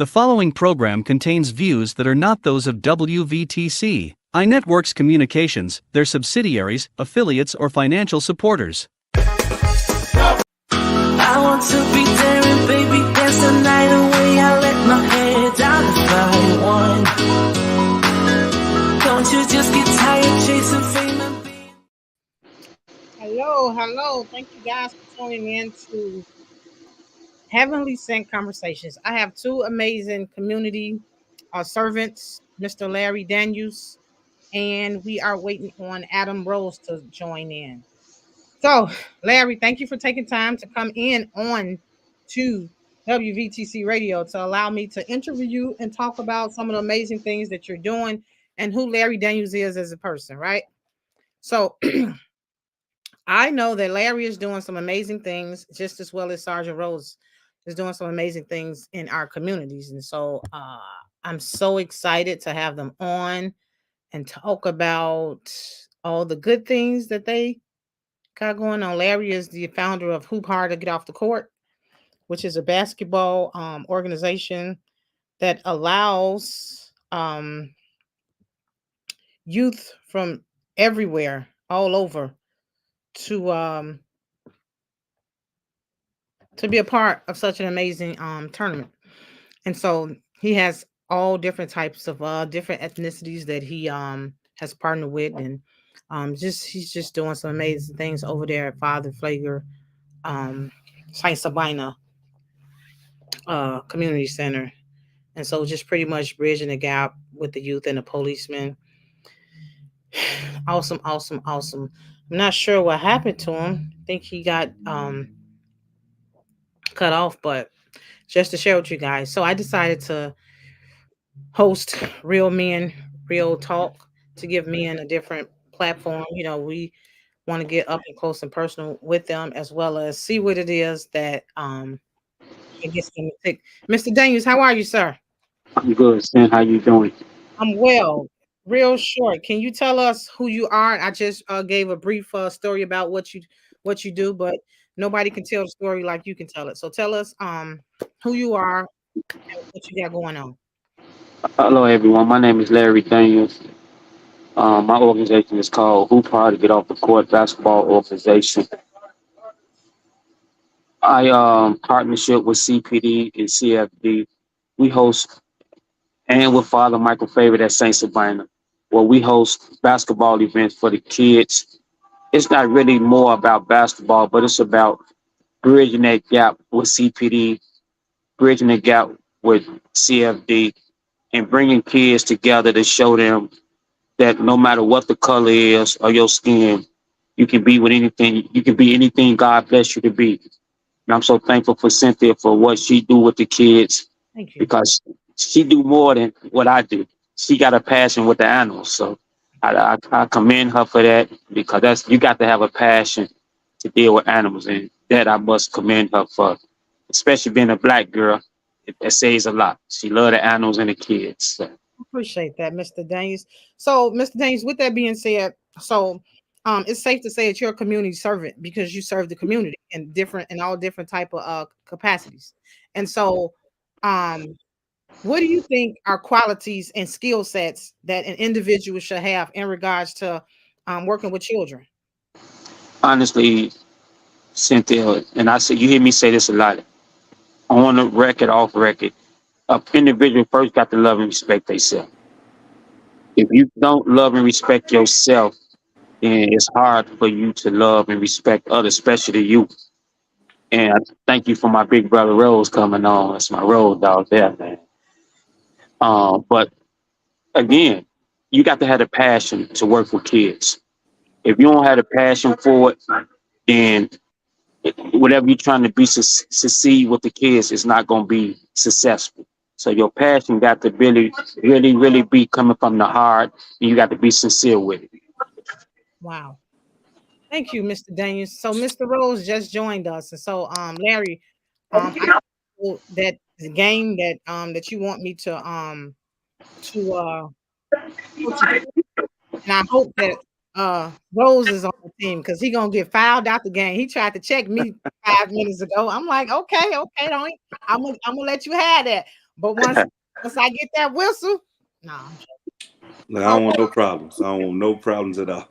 The following program contains views that are not those of WVTC, iNetworks Communications, their subsidiaries, affiliates, or financial supporters. I want to be there and baby dance the night away. I let my head down to fly one. Don't you just get tired chasing fame and being... Hello. Thank you guys for tuning in to Heavenly Cynt Conversations. I have two amazing community servants, Mr. Larry Daniels, and we are waiting on Adam Rose to join in. So, Larry, thank you for taking time to come in on to WVTC Radio to allow me to interview you and talk about some of the amazing things that you're doing and who Larry Daniels is as a person, right? So, I know that Larry is doing some amazing things just as well as Sergeant Rose is doing some amazing things in our communities. And so I'm so excited to have them on and talk about all the good things that they got going on. Larry is the founder of Hoop Hard to Get Off the Court, which is a basketball organization that allows youth from everywhere, all over, to be a part of such an amazing tournament. And so he has all different types of different ethnicities that he has partnered with, and he's just doing some amazing things over there at Father Flager Saint Sabina Community Center. And so just pretty much bridging the gap with the youth and the policemen. Awesome. I'm not sure what happened to him. I think he got cut off, but just to share with you guys. So I decided to host Real Men, Real Talk, to give men a different platform. You know, we want to get up and close and personal with them, as well as see what it is that it gets them sick. Mr. Daniels, how are you, sir? I'm good, Stan. How you doing? I'm well. Real short. Can you tell us who you are? I just gave a brief story about what you do, but nobody can tell the story like you can tell it. So tell us who you are and what you got going on. Hello, everyone. My name is Larry Daniels. My organization is called Hoop Hard to Get Off the Court Basketball Organization. I partnership with CPD and CFD. We host, and with Father Michael Favorite at Saint Sabina, where we host basketball events for the kids. It's not really more about basketball, but it's about bridging that gap with CPD, bridging the gap with CFD, and bringing kids together to show them that no matter what the color is or your skin, you can be with anything. You can be anything God bless you to be. And I'm so thankful for Cynthia for what she do with the kids. Thank you. Because she do more than what I do. She got a passion with the animals. So I commend her for that, because you got to have a passion to deal with animals. And that I must commend her for, especially being a Black girl. It says a lot. She love the animals and the kids. So. Appreciate that, Mr. Daniels. So, Mr. Daniels, with that being said, it's safe to say that you're a community servant because you serve the community in all different type of capacities. And so, what do you think are qualities and skill sets that an individual should have in regards to working with children? Honestly, Cynthia, and I say, you hear me say this a lot, on the record, off record, an individual first got to love and respect themselves. If you don't love and respect yourself, then it's hard for you to love and respect others, especially you. And I thank you for my big brother Rose coming on. That's my road dog there, man. But again, you got to have the passion to work with kids. If you don't have the passion for it, then whatever you're trying to be succeed with the kids is not going to be successful. So your passion got to really be coming from the heart, and you got to be sincere with it. Wow. Thank you, Mr. Daniels. So Mr. Rose just joined us. And so Larry, I know that the game that you want me to coach you, and I hope that Rose is on the team because he's gonna get fouled out the game. He tried to check me 5 minutes ago. I'm like, okay, don't I'm gonna let you have that. But once I get that whistle, nah. No, I don't want no problems. I don't want no problems at all.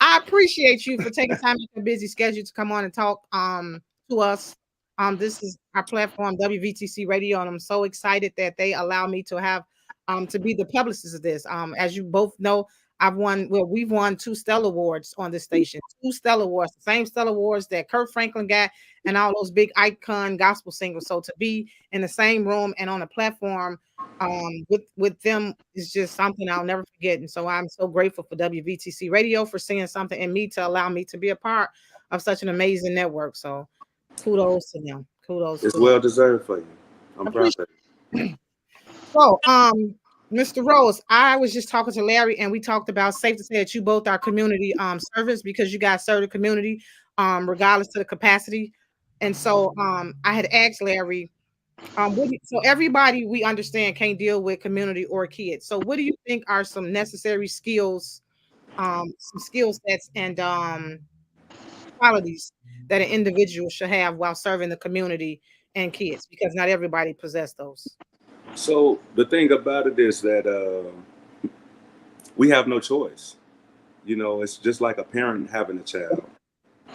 I appreciate you for taking time in your busy schedule to come on and talk to us. This is our platform, WVTC Radio, and I'm so excited that they allow me to have to be the publicist of this. As you both know, we've won 2 Stellar Awards on this station, 2 Stellar Awards, the same Stellar Awards that Kurt Franklin got and all those big icon gospel singers. So to be in the same room and on a platform with them is just something I'll never forget. And so I'm so grateful for WVTC Radio for seeing something in me to allow me to be a part of such an amazing network. So kudos to them. Kudos. It's well deserved for you. I'm proud of you. So, Mr. Rose, I was just talking to Larry, and we talked about, safe to say that you both are community servants because you guys serve the community, regardless to the capacity. And so, I had asked Larry, so everybody we understand can't deal with community or kids. So, what do you think are some necessary skills, some skill sets, and qualities that an individual should have while serving the community and kids? Because not everybody possess those. So the thing about it is that we have no choice. You know, it's just like a parent having a child.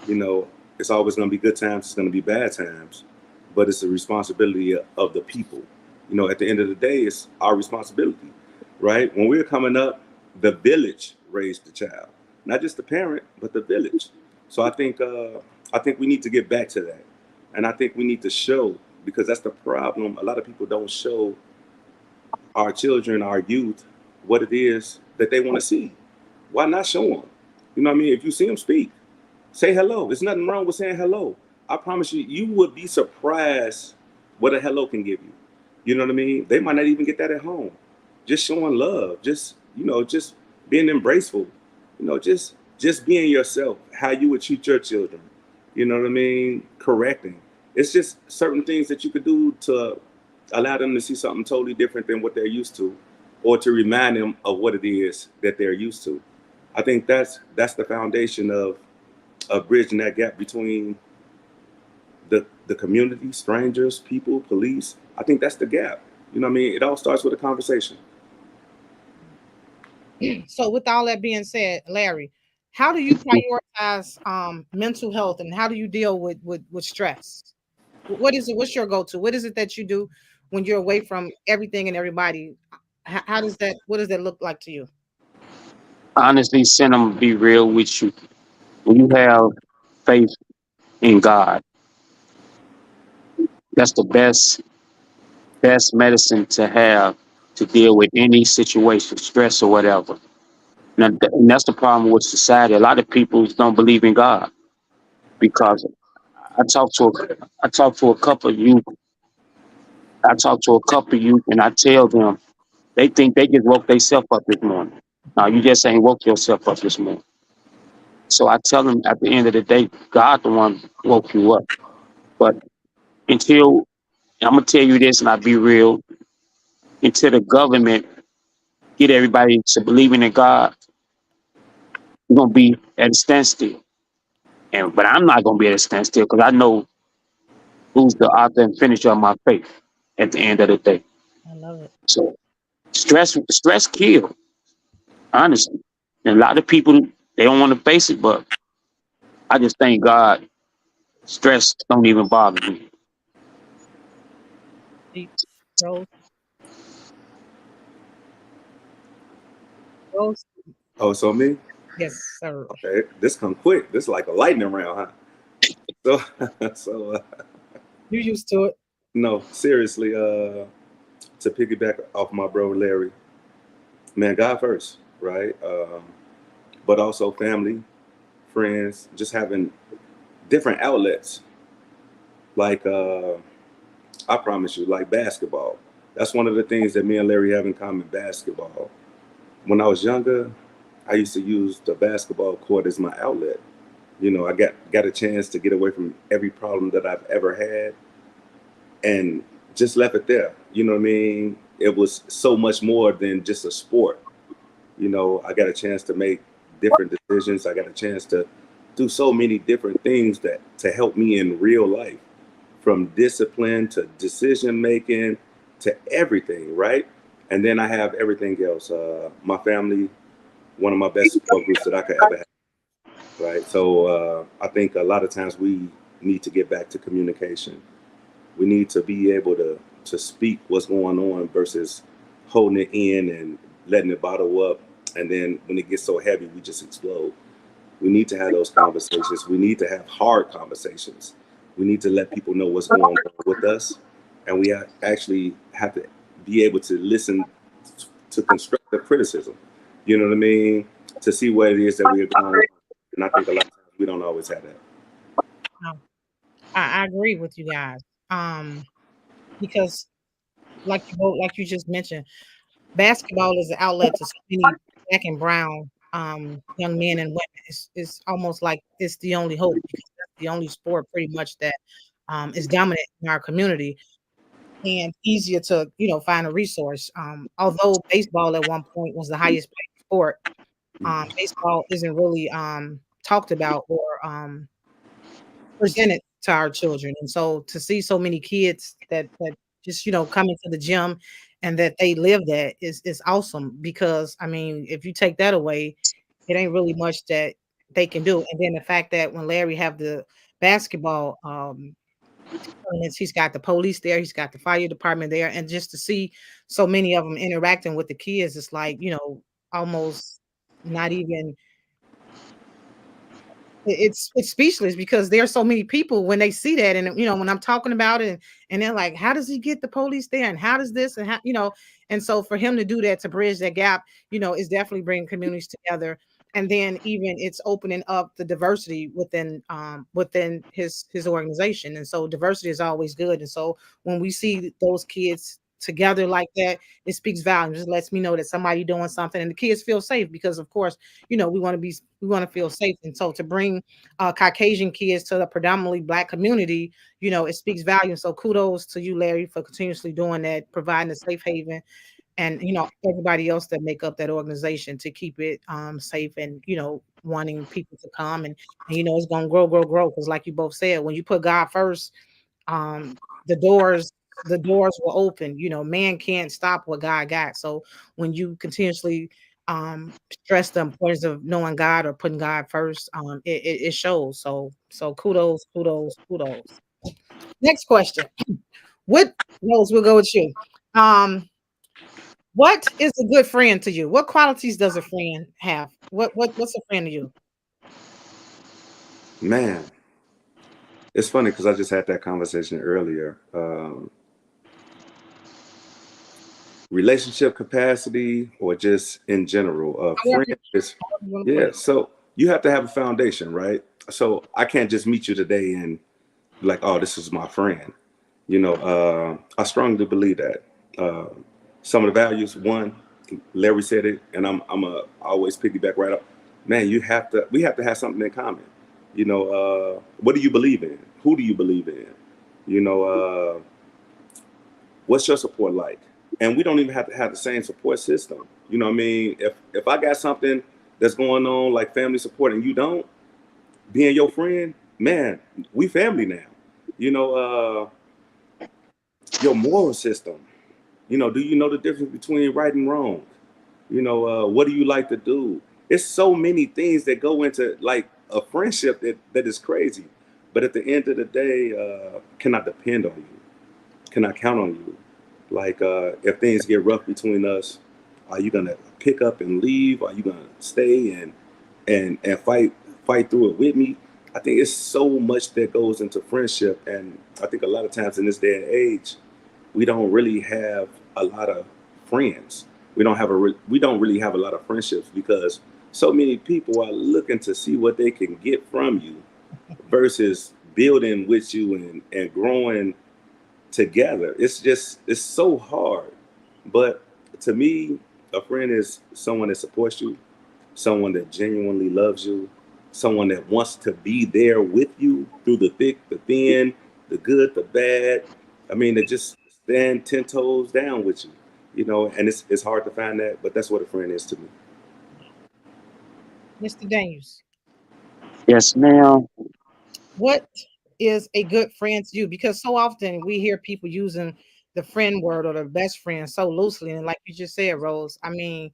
You know, it's always going to be good times, it's going to be bad times, but it's the responsibility of the people. You know, at the end of the day, it's our responsibility, right? When we were coming up, the village raised the child, not just the parent, but the village. So I think we need to get back to that, and I think we need to show, because that's the problem. A lot of people don't show our children, our youth, what it is that they want to see. Why not show them? You know what I mean? If you see them, speak. Say hello. There's nothing wrong with saying hello. I promise you, you would be surprised what a hello can give you. You know what I mean? They might not even get that at home. Just showing love, just being embraceful, just being yourself, how you would treat your children. You know what I mean? Correcting. It's just certain things that you could do to allow them to see something totally different than what they're used to, or to remind them of what it is that they're used to. I think that's the foundation of bridging that gap between the community, strangers, people, police. I think that's the gap. You know what I mean? It all starts with a conversation. So with all that being said, Larry, how do you prioritize mental health, and how do you deal with stress? What is it? What's your go-to? What is it that you do when you're away from everything and everybody? How does that? What does that look like to you? Honestly, Cynt, I'm gonna be real with you. When you have faith in God, that's the best medicine to have to deal with any situation, stress or whatever. Now, and that's the problem with society. A lot of people don't believe in God because I talk to a couple of youth. I talk to a couple of youth, and I tell them they think they just woke themselves up this morning. No, you just ain't woke yourself up this morning. So I tell them at the end of the day, God the one woke you up. But until I'm gonna tell you this, and I'll be real, until the government get everybody to believing in God, we're gonna be at a standstill. But I'm not gonna be at a standstill because I know who's the author and finisher of my faith at the end of the day. I love it. So stress kills, honestly. And a lot of people, they don't want to face it, but I just thank God stress don't even bother me. Rose. Rose. Oh, so me? Yes, sir. Okay, this come quick. This is like a lightning round, huh? So You used to it. no, seriously, to piggyback off my bro Larry, man, God first, right? But also family, friends, just having different outlets. Like I promise you, like basketball. That's one of the things that me and Larry have in common, basketball. When I was younger, I used to use the basketball court as my outlet. You know, I got a chance to get away from every problem that I've ever had and just left it there. You know what I mean? It was so much more than just a sport. You know, I got a chance to make different decisions. I got a chance to do so many different things that to help me in real life. from discipline to decision making to everything, right? And then I have everything else. My family, one of my best support groups that I could ever have, right? So I think a lot of times we need to get back to communication. We need to be able to speak what's going on versus holding it in and letting it bottle up. And then when it gets so heavy, we just explode. We need to have those conversations. We need to have hard conversations. We need to let people know what's going on with us. And we actually have to be able to listen to constructive criticism. You know what I mean? To see what it is that we are going on. And I think a lot of times we don't always have that. No, I agree with you guys. Because like you just mentioned, basketball is an outlet to so many black and brown young men and women. It's almost like it's the only hope because that's the only sport pretty much that is dominant in our community and easier to find a resource. Although baseball at one point was the highest paid sport, baseball isn't really talked about or presented to our children. And so to see so many kids that just come into the gym and that they live that is awesome because I mean if you take that away, it ain't really much that they can do. And then the fact that when Larry have the basketball tournaments, he's got the police there, he's got the fire department there, and just to see so many of them interacting with the kids, it's like almost not even it's speechless because there are so many people when they see that and when I'm talking about it and they're like, how does he get the police there and how does this and how and so for him to do that to bridge that gap is definitely bringing communities together. And then even it's opening up the diversity within his organization. And so diversity is always good. And so when we see those kids together like that, it speaks volumes. It lets me know that somebody doing something and the kids feel safe because of course we want to feel safe. And so to bring Caucasian kids to the predominantly black community, it speaks volumes. So kudos to you, Larry, for continuously doing that, providing a safe haven, and everybody else that make up that organization to keep it safe and wanting people to come and it's gonna grow because like you both said, when you put God first, the doors will open. Man can't stop what God got. So when you continuously stress the importance of knowing God or putting God first, it shows. So kudos. Next question. What Rose, we'll go with you. What is a good friend to you? What qualities does a friend have? What's a friend to you? Man, it's funny because I just had that conversation earlier. Relationship capacity or just in general, However friend is, you want to put yeah. it. So you have to have a foundation, right? So I can't just meet you today and be like, oh, this is my friend. I strongly believe that. Uh, some of the values, one, Larry said it, and I'm always piggyback right up. Man, we have to have something in common. What do you believe in? Who do you believe in? You know, what's your support like? And we don't even have to have the same support system. You know what I mean? If I got something that's going on like family support and you don't, being your friend, man, we family now. You know, your moral system. Do you know the difference between right and wrong? What do you like to do? It's so many things that go into like a friendship that is crazy. But at the end of the day, can I depend on you? Can I count on you? Like, if things get rough between us, are you gonna pick up and leave? Are you gonna stay and fight through it with me? I think it's so much that goes into friendship, and I think a lot of times in this day and age, we don't really have a lot of friends. We don't really have a lot of friendships because so many people are looking to see what they can get from you versus building with you and growing together. It's so hard. But to me, a friend is someone that supports you, someone that genuinely loves you, someone that wants to be there with you through the thick, the thin, the good, the bad. I mean, they just stand 10 toes down with you, and it's hard to find that, but that's what a friend is to me. Mr. Daniels, Yes, ma'am. what is a good friend to you? Because so often we hear people using the friend word or the best friend so loosely, and like you just said, Rose, I mean,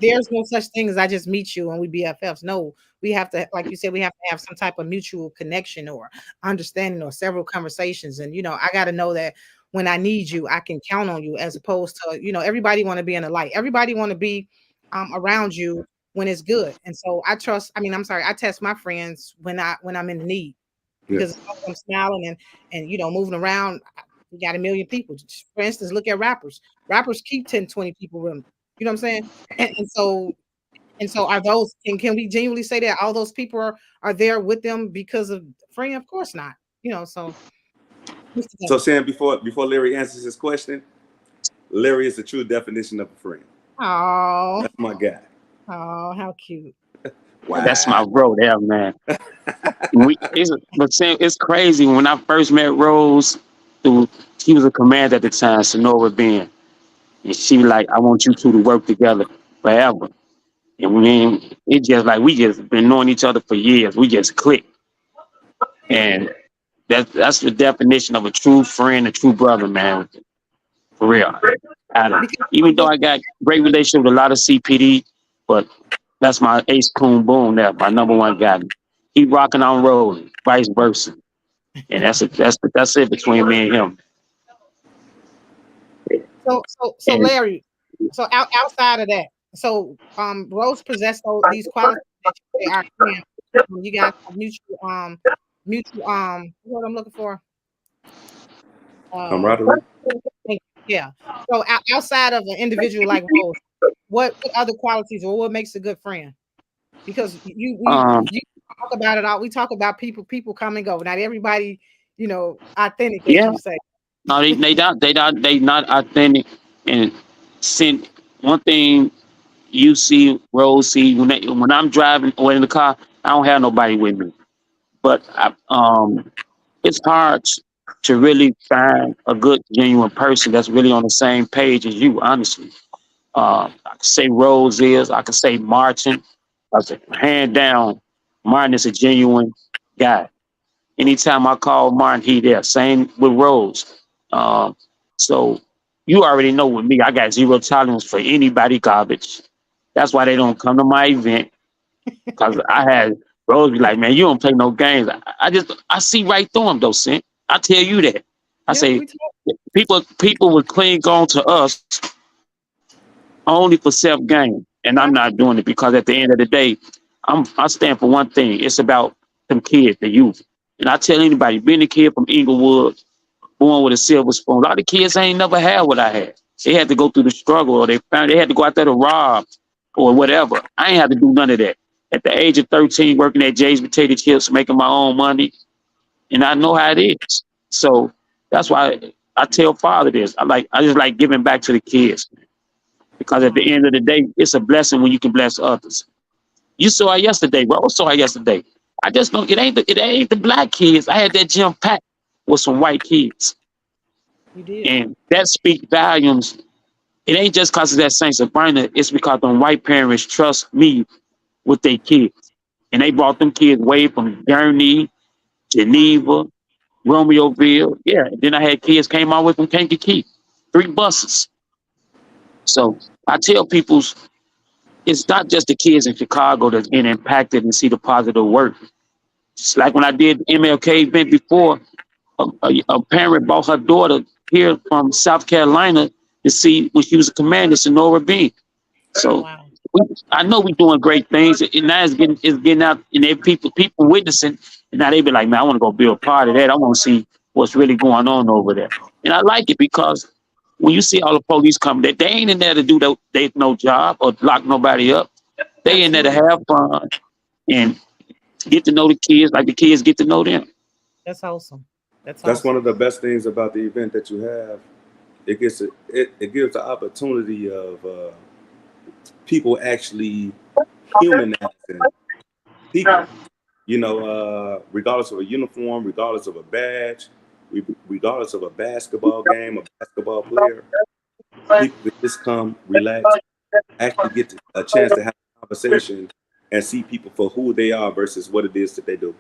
there's no such thing as I just meet you and we BFFs. No, we have to, like you said, we have to have some type of mutual connection or understanding or several conversations. And I got to know that when I need you, I can count on you, as opposed to everybody want to be in the light. Everybody want to be around you when it's good. And so I trust. I mean, I'm sorry, I test my friends when I'm in need, because Yes. as long as I'm smiling and moving around. We got a million people. For instance, look at rappers. Rappers keep 10, 20 people with them. You know what I'm saying? And so are those, and can we genuinely say that all those people are there with them because of friend? Of course not. So Mr. So Dennis. Sam, before Larry answers his question, Larry is the true definition of a friend. Oh, That's my guy. oh, how cute. That's Wow. my bro there, man. But Sam, it's crazy. When I first met Rose, who she was a commander at the time, Sonora Ben, and she was like, "I want you two to work together forever." And it just like we just been knowing each other for years. We just clicked, and that's the definition of a true friend, a true brother, man. For real. Because Even though I got great relationship with a lot of CPD, but that's my ace coon boom there, my number one guy. He rocking on rolling, vice versa. And that's it between me and him. so And Larry, so outside of that, so Rose possessed these qualities that you say are friends. You guys have mutual what I'm looking for. Uh, Camaraderie. yeah. So outside of an individual like Rose, what other qualities or what makes a good friend? Because you talk about it all. We talk about people come and go. Not everybody, authentic, as yeah, you say. no, they not authentic. And send one thing you see, Rose see when I'm driving or in the car, I don't have nobody with me. But it's hard to really find a good, genuine person that's really on the same page as you, honestly. I could say Rose is, I could say Martin. I said, hand down, Martin is a genuine guy. Anytime I call Martin, he there. Same with Rose. Um, so you already know with me, I got zero tolerance for anybody garbage. That's why they don't come to my event. Cause I had Rose be like, man, you don't play no games. I see right through them though, Cynt. I tell you that. I Yeah, say we talk. people would cling on to us only for self gain, and I'm not doing it because at the end of the day, I stand for one thing. It's about them kids, the youth. And I tell anybody, being a kid from Inglewood, born with a silver spoon, a lot of kids ain't never had what I had. They had to go through the struggle, or they had to go out there to rob, or whatever. I ain't had to do none of that. At the age of 13, working at Jay's Potato Chips, making my own money, and I know how it is. So that's why I tell father this. I just like giving back to the kids. Because at the Oh, end of the day, it's a blessing when you can bless others. You saw it yesterday, bro. I saw it yesterday. I just don't. It ain't the black kids. I had that gym packed with some white kids, you did. and that speaks volumes. It ain't just because of that Saint Sabrina. It's because them white parents trust me with their kids, and they brought them kids way from Gurney, Wow. Geneva, Romeoville. Yeah. Then I had kids came all the way from Kankakee, 3 buses. So I tell people it's not just the kids in Chicago that's getting impacted and see the positive work. It's like when I did MLK event before, a parent brought her daughter here from South Carolina to see when she was a commander, Sonora Bean. So Wow. I know we're doing great things, and now it's getting out, and people witnessing, and now they be like, man, I want to go be a part of that. I want to see what's really going on over there, and I like it because when you see all the police come, they ain't in there to do no job or lock nobody up. They in there to Absolutely. have fun and get to know the kids like the kids get to know them. That's awesome. That's That's one awesome. of the best things about the event that you have. It gives the opportunity of people actually humanizing people. Regardless of a uniform, regardless of a badge, regardless of a basketball game, a basketball player, people could just come, relax, actually get a chance to have a conversation and see people for who they are versus what it is that they do.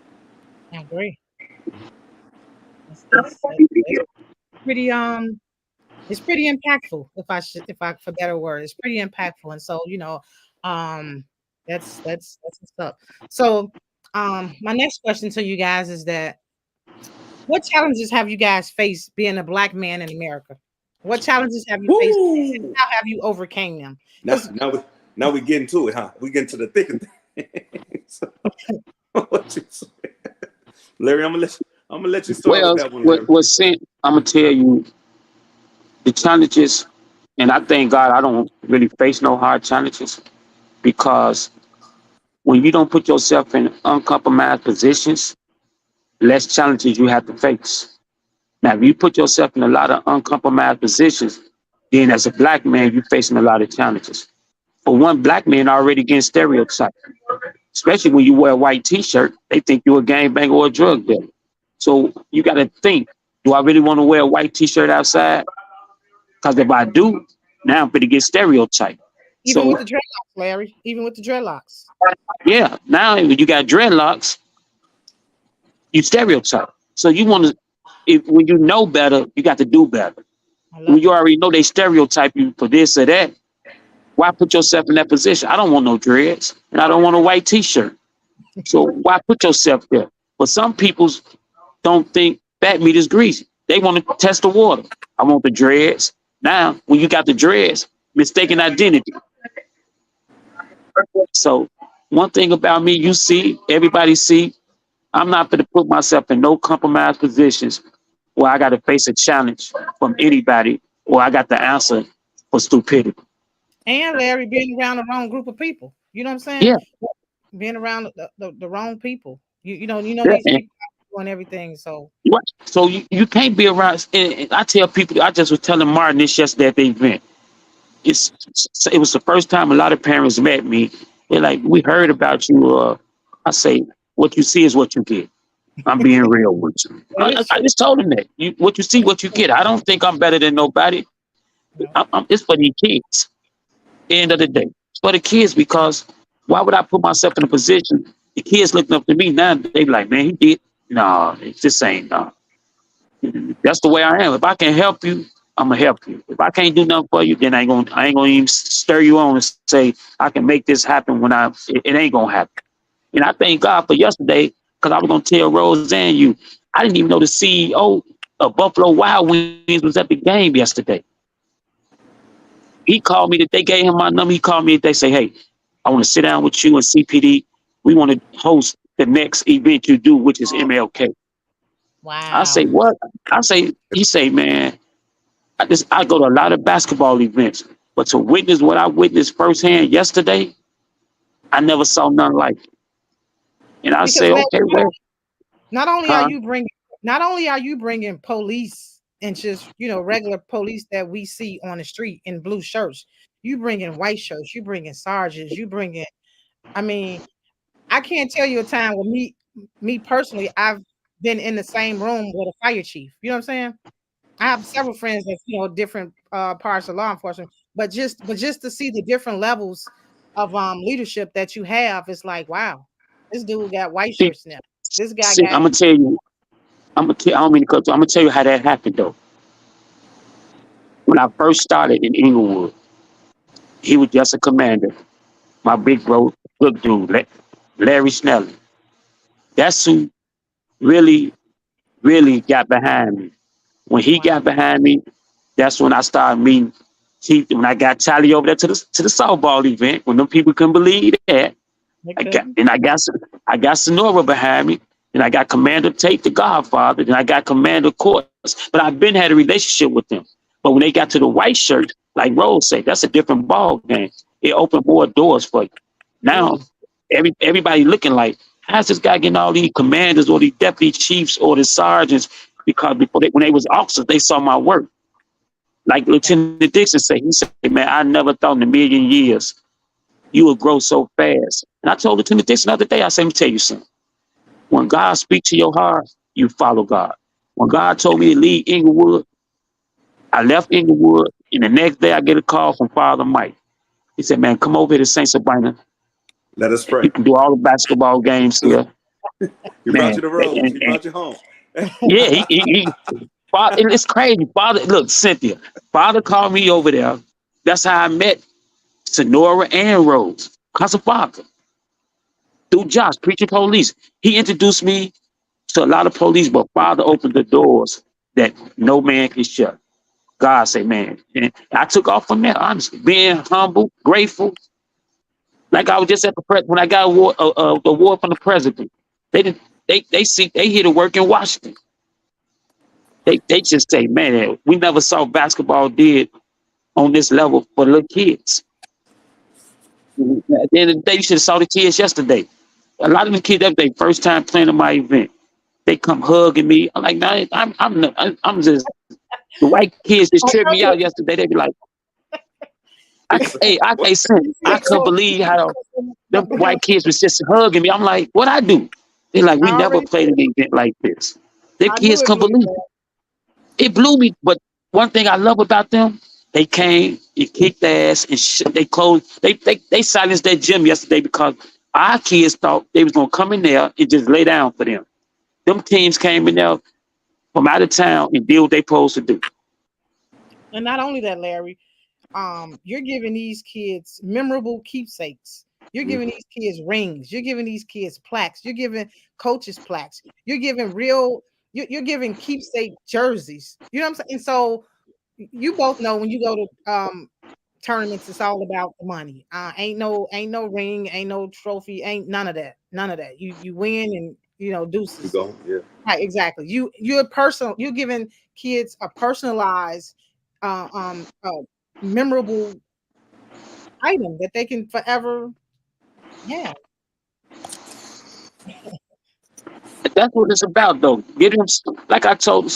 I agree. That's pretty it's pretty impactful if I for better word. It's pretty impactful. And so, um that's what's up. So my next question to you guys is that what challenges have you guys faced being a black man in America? What challenges have you faced? And how have you overcame them? Now we get into it, huh? We get into the thick of things. What you say? Larry, I'm gonna let you start with that one. What's Cynt, I'm gonna tell you the challenges, and I thank God I don't really face no hard challenges, because when you don't put yourself in uncompromised positions, less challenges you have to face. Now, if you put yourself in a lot of uncompromised positions, then as a black man, you're facing a lot of challenges. For one, black men already getting stereotyped, especially when you wear a white t-shirt, they think you're a gangbanger or a drug dealer. So you got to think, do I really want to wear a white t-shirt outside? Because if I do, now I'm going to get stereotyped. Even with the dreadlocks, Larry, even with the dreadlocks. Yeah, now when you got dreadlocks, you stereotype. So you want to, when you know better, you got to do better. When you already know they stereotype you for this or that, why put yourself in that position? I don't want no dreads, and I don't want a white t-shirt. So why put yourself there? But some people don't think fat meat is greasy. They want to test the water. I want the dreads. Now, when you got the dreads, mistaken identity. So one thing about me, you see, everybody see, I'm not going to put myself in no compromised positions where I got to face a challenge from anybody, or I got the answer for stupidity. And Larry, being around the wrong group of people. You know what I'm saying? Yeah. Being around the wrong people. You know Yeah, these people and everything. So so you can't be around. And I tell people, I just was telling Martin this yesterday at the event. It was the first time a lot of parents met me. They're like, we heard about you. I say, what you see is what you get. I'm being real with you. I just told them that. What you see, what you get. I don't think I'm better than nobody. It's for the kids. End of the day, it's for the kids, because why would I put myself in a position? The kids looking up to me now, they be like, man, he did. No, it just ain't. No. That's the way I am. If I can help you, I'm gonna help you. If I can't do nothing for you, then I ain't gonna even stir you on and say I can make this happen when it ain't gonna happen. And I thank God for yesterday, because I was gonna tell Roseanne I didn't even know the CEO of Buffalo Wild Wings was at the game yesterday. He called me, that they gave him my number. He called me, they say, hey, I want to sit down with you and CPD. We want to host the next event you do, which is MLK. Wow. I say, what? He say, man, I go to a lot of basketball events, but to witness what I witnessed firsthand yesterday, I never saw nothing like it. And I say, okay, well, not only are you bringing police and just regular police that we see on the street in blue shirts, you bringing white shirts, you bringing sergeants, you bringing. I mean, I can't tell you a time with me personally, I've been in the same room with a fire chief. You know what I'm saying? I have several friends that different parts of law enforcement, but just to see the different levels of leadership that you have, it's like, wow, this dude got white shirts now. This guy got. I'm gonna tell you. I don't mean to cut you. I'm gonna tell you how that happened though. When I first started in Inglewood, he was just a commander. My big bro, good dude, Larry Snelling. That's who really, really got behind me. When he got behind me, that's when I started meeting. When I got Charlie over there to the softball event, when them people couldn't believe that, I got Sonora behind me, and I got Commander Tate, the Godfather, and I got Commander Courts. But I've been had a relationship with them. But when they got to the white shirt, like Rose said, that's a different ball game. It opened more doors for you. Now, everybody looking like, how's this guy getting all these commanders or these deputy chiefs or the sergeants? Because when they was officers, they saw my work. Like Lieutenant Dixon said, he said, man, I never thought in a million years you would grow so fast. And I told Lieutenant Dixon the other day, I said, let me tell you something. When God speaks to your heart, you follow God. When God told me to leave Inglewood, I left Inglewood, and the next day I get a call from Father Mike. He said, man, come over here to St. Sabina. Let us You pray. can do all the basketball games here, He brought man. you the rose. He brought you home. Yeah, Father, it's crazy. Father, look, Cynthia, Father called me over there. That's how I met Sonora and Rose. Cause of Father. Through Josh, preaching police. He introduced me to a lot of police, but Father opened the doors that no man can shut. God said, man. And I took off from there, honestly. Being humble, grateful. Like I was just at the press when I got the award from the president. They did they hear the work in Washington. They just say, man, we never saw basketball did on this level for little kids. At the end of the day, you should have saw the kids yesterday. A lot of the kids that they first time playing in my event, they come hugging me. I'm like, nah, I'm just the white kids just tripped me out yesterday. They be like, I couldn't believe how them white kids was just hugging me. I'm like, what I do? They're like, we I never already played an event like this. The I knew kids it couldn't blew believe you. it. It blew me. But one thing I love about them, they came, and kicked ass, and they closed. They silenced that gym yesterday because our kids thought they was gonna come in there and just lay down for them. Them teams came in there from out of town and did what they supposed to do. And not only that, Larry, you're giving these kids memorable keepsakes. You're giving these kids rings. You're giving these kids plaques. You're giving coaches plaques. You're giving you're giving keepsake jerseys. You know what I'm saying? And so you both know when you go to tournaments, it's all about the money. Ain't no ring, ain't no trophy, ain't none of that. None of that. You win and You deuces. go. Yeah. Right, exactly. You're giving kids a personalized memorable item that they can forever have. That's what it's about, though. Get them, like I told,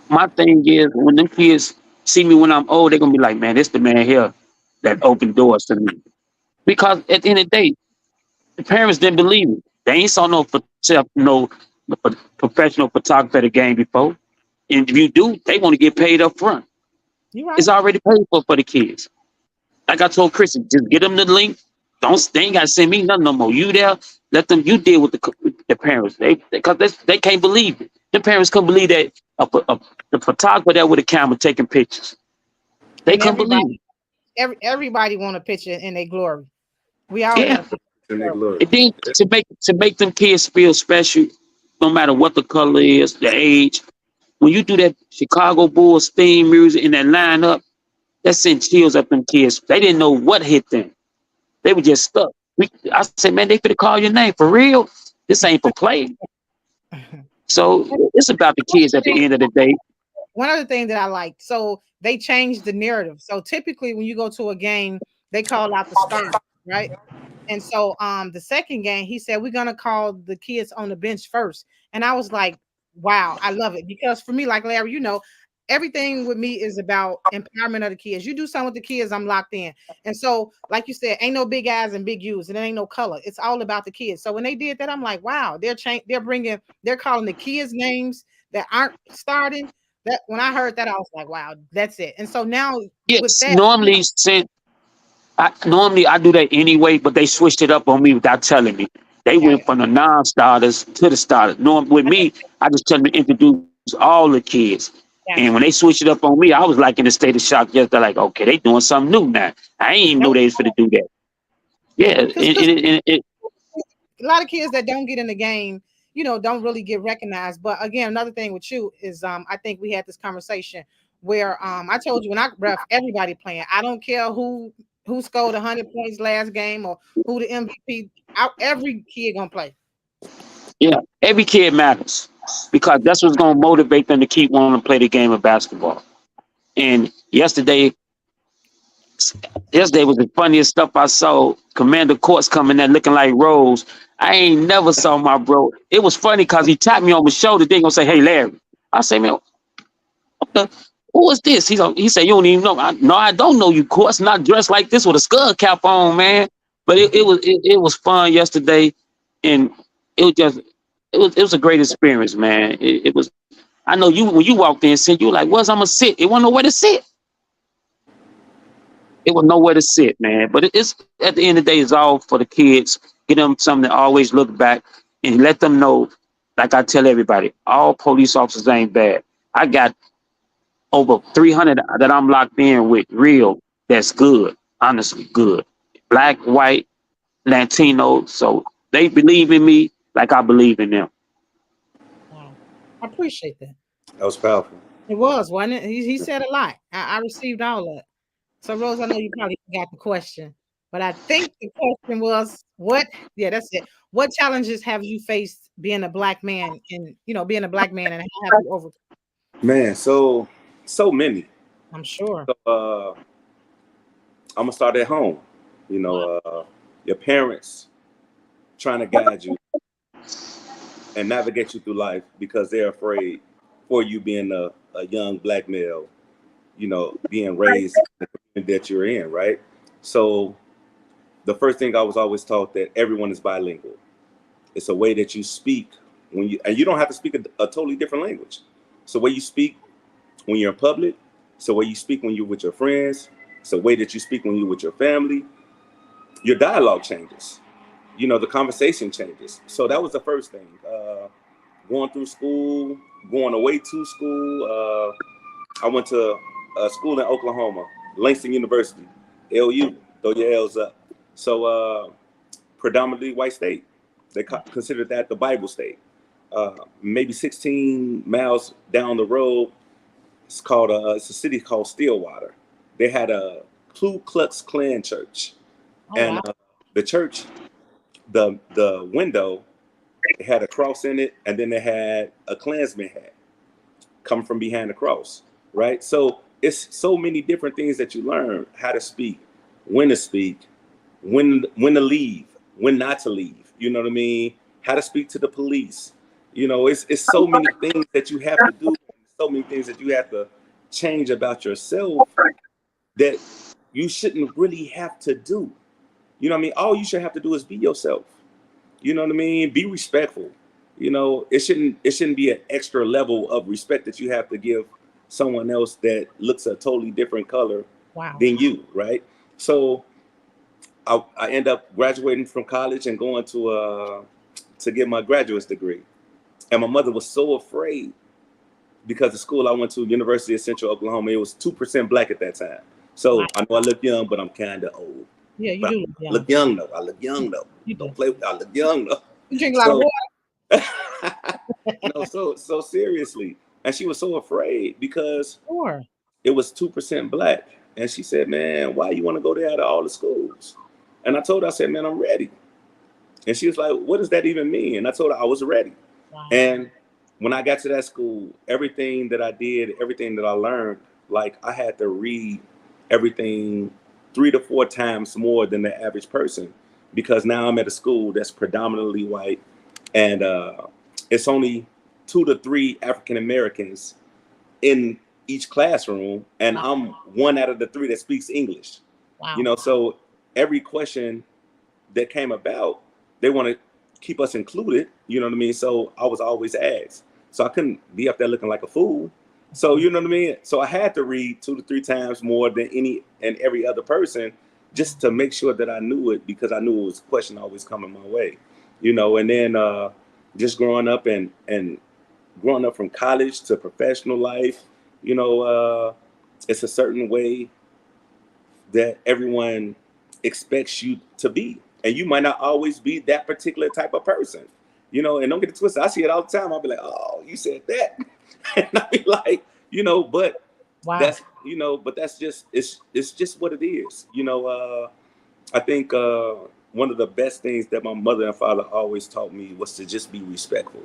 my thing is when them kids see me when I'm old, they're gonna be like, man, this the man here that opened doors to me. Because at the end of the day, the parents didn't believe it. They ain't saw no professional photographer at the game before. And if you do, they want to get paid up front. You right. It's already paid for the kids. Like I told Christian, just get them the link. They ain't gotta send me nothing no more. You there, let them. You deal with the parents. Because they can't believe it. The parents couldn't believe that the photographer there with a camera taking pictures. They And couldn't believe everybody want a picture in their glory. We all it. Yeah, want a picture. In their glory. and then to make them kids feel special, no matter what the color is, the age. When you do that Chicago Bulls theme music in that lineup, that sent chills up them kids. They didn't know what hit them. They were just stuck. I said, man, they finna call your name for real. This ain't for play. So it's about the kids at the end of the day. One other thing that I liked, so they changed the narrative. So typically when you go to a game, they call out the starter, right? And so the second game, he said, we're gonna call the kids on the bench first. And I was like, wow, I love it. Because for me, like Larry, everything with me is about empowerment of the kids. You do something with the kids, I'm locked in. And so, like you said, ain't no big eyes and big U's, and there ain't no color. It's all about the kids. So when they did that, I'm like, wow, they're calling the kids names that aren't starting. That when I heard that, I was like, wow, that's it. And so now with Yes, that, normally I do that anyway, but they switched it up on me without telling me. They yeah, went from the non-starters to the starters. With me, I just tell them to introduce all the kids. gotcha. And when they switched it up on me, I was like in a state of shock. Just they're like, okay, they doing something new now. I ain't even know they was going to do that. Yeah, Because a lot of kids that don't get in the game, don't really get recognized. But again, another thing with you is I think we had this conversation where I told you when I ref everybody playing. I don't care who scored 100 points last game or who the MVP. Every kid gonna play. yeah, every kid matters because that's what's going to motivate them to keep wanting to play the game of basketball. And yesterday was the funniest stuff I saw. Commander Courts coming there looking like Rose. I ain't never saw my bro. It was funny because he tapped me on the shoulder. They gonna say, "Hey, Larry." I say, "Man, who is this?" He said, "You don't even know." No, I don't know you. Courts not dressed like this with a skull cap on, man. But it was fun yesterday, and it was a great experience, man. It was. I know you when you walked in, said you were like, "Where's I'm gonna sit?" It wasn't nowhere to sit. It was nowhere to sit, man. But it's at the end of the day, it's all for the kids. Get them something to always look back and let them know. Like I tell everybody, all police officers ain't bad. I got over 300 that I'm locked in with, real. That's good, honestly, good. Black, white, Latino. So they believe in me like I believe in them. Wow. I appreciate that. That was powerful. It was, wasn't it? He said a lot. I received all that. So, Rose, I know you probably forgot the question, but I think the question was what? Yeah, that's it. What challenges have you faced being a black man and, being a black man, and how have you overcome? Man, so many. I'm sure. So I'm gonna start at home. You know, your parents trying to guide you and navigate you through life because they're afraid for you being a young black male, being raised in the community that you're in, right? So the first thing I was always taught that everyone is bilingual. It's a way that you speak and you don't have to speak a totally different language. So way you speak when you're in public, it's the way you speak when you're with your friends, it's the way that you speak when you're with your family. Your dialogue changes. The conversation changes. So that was the first thing. Going through school, going away to school. I went to a school in Oklahoma, Langston University, LU. Throw your L's up. So predominantly white state. They considered that the Bible state. Maybe 16 miles down the road, it's a city called Stillwater. They had a Ku Klux Klan church, and the church, the window, it had a cross in it, and then they had a Klansman hat coming from behind the cross, right? So it's so many different things that you learn: how to speak, when to speak, when to leave, when not to leave. You know what I mean? How to speak to the police. It's so many things that you have to do, so many things that you have to change about yourself that you shouldn't really have to do. You know what I mean? All you should have to do is be yourself. You know what I mean? Be respectful. It shouldn't be an extra level of respect that you have to give someone else that looks a totally different color than you, right? So I end up graduating from college and going to get my graduate's degree. And my mother was so afraid because the school I went to, University of Central Oklahoma, it was 2% black at that time. So I know I look young, but I'm kind of old. Yeah, you but do I look young though. I look young though. Don't play with me. I look young though. You drink a lot of water. So seriously. And she was so afraid because Sure. it was 2% black. And she said, man, why you want to go there out of all the schools? And I told her, I said, man, I'm ready. And she was like, what does that even mean? And I told her I was ready. Wow. And when I got to that school, everything that I did, everything that I learned, like I had to read everything 3 to 4 times more than the average person, because now I'm at a school that's predominantly white, and it's only 2 to 3 African Americans in each classroom, and I'm one out of the 3 that speaks English. Wow. So every question that came about, they want to keep us included, you know what I mean? So I was always asked. So I couldn't be up there looking like a fool. So, you know what I mean? So I had to read 2 to 3 times more than any and every other person just to make sure that I knew it, because I knew it was a question always coming my way, and then just growing up and growing up from college to professional life, it's a certain way that everyone expects you to be. And you might not always be that particular type of person, and don't get it twisted. I see it all the time. I'll be like, oh, you said that. And I'll be like, but that's, but that's just, it's just what it is. I think one of the best things that my mother and father always taught me was to just be respectful,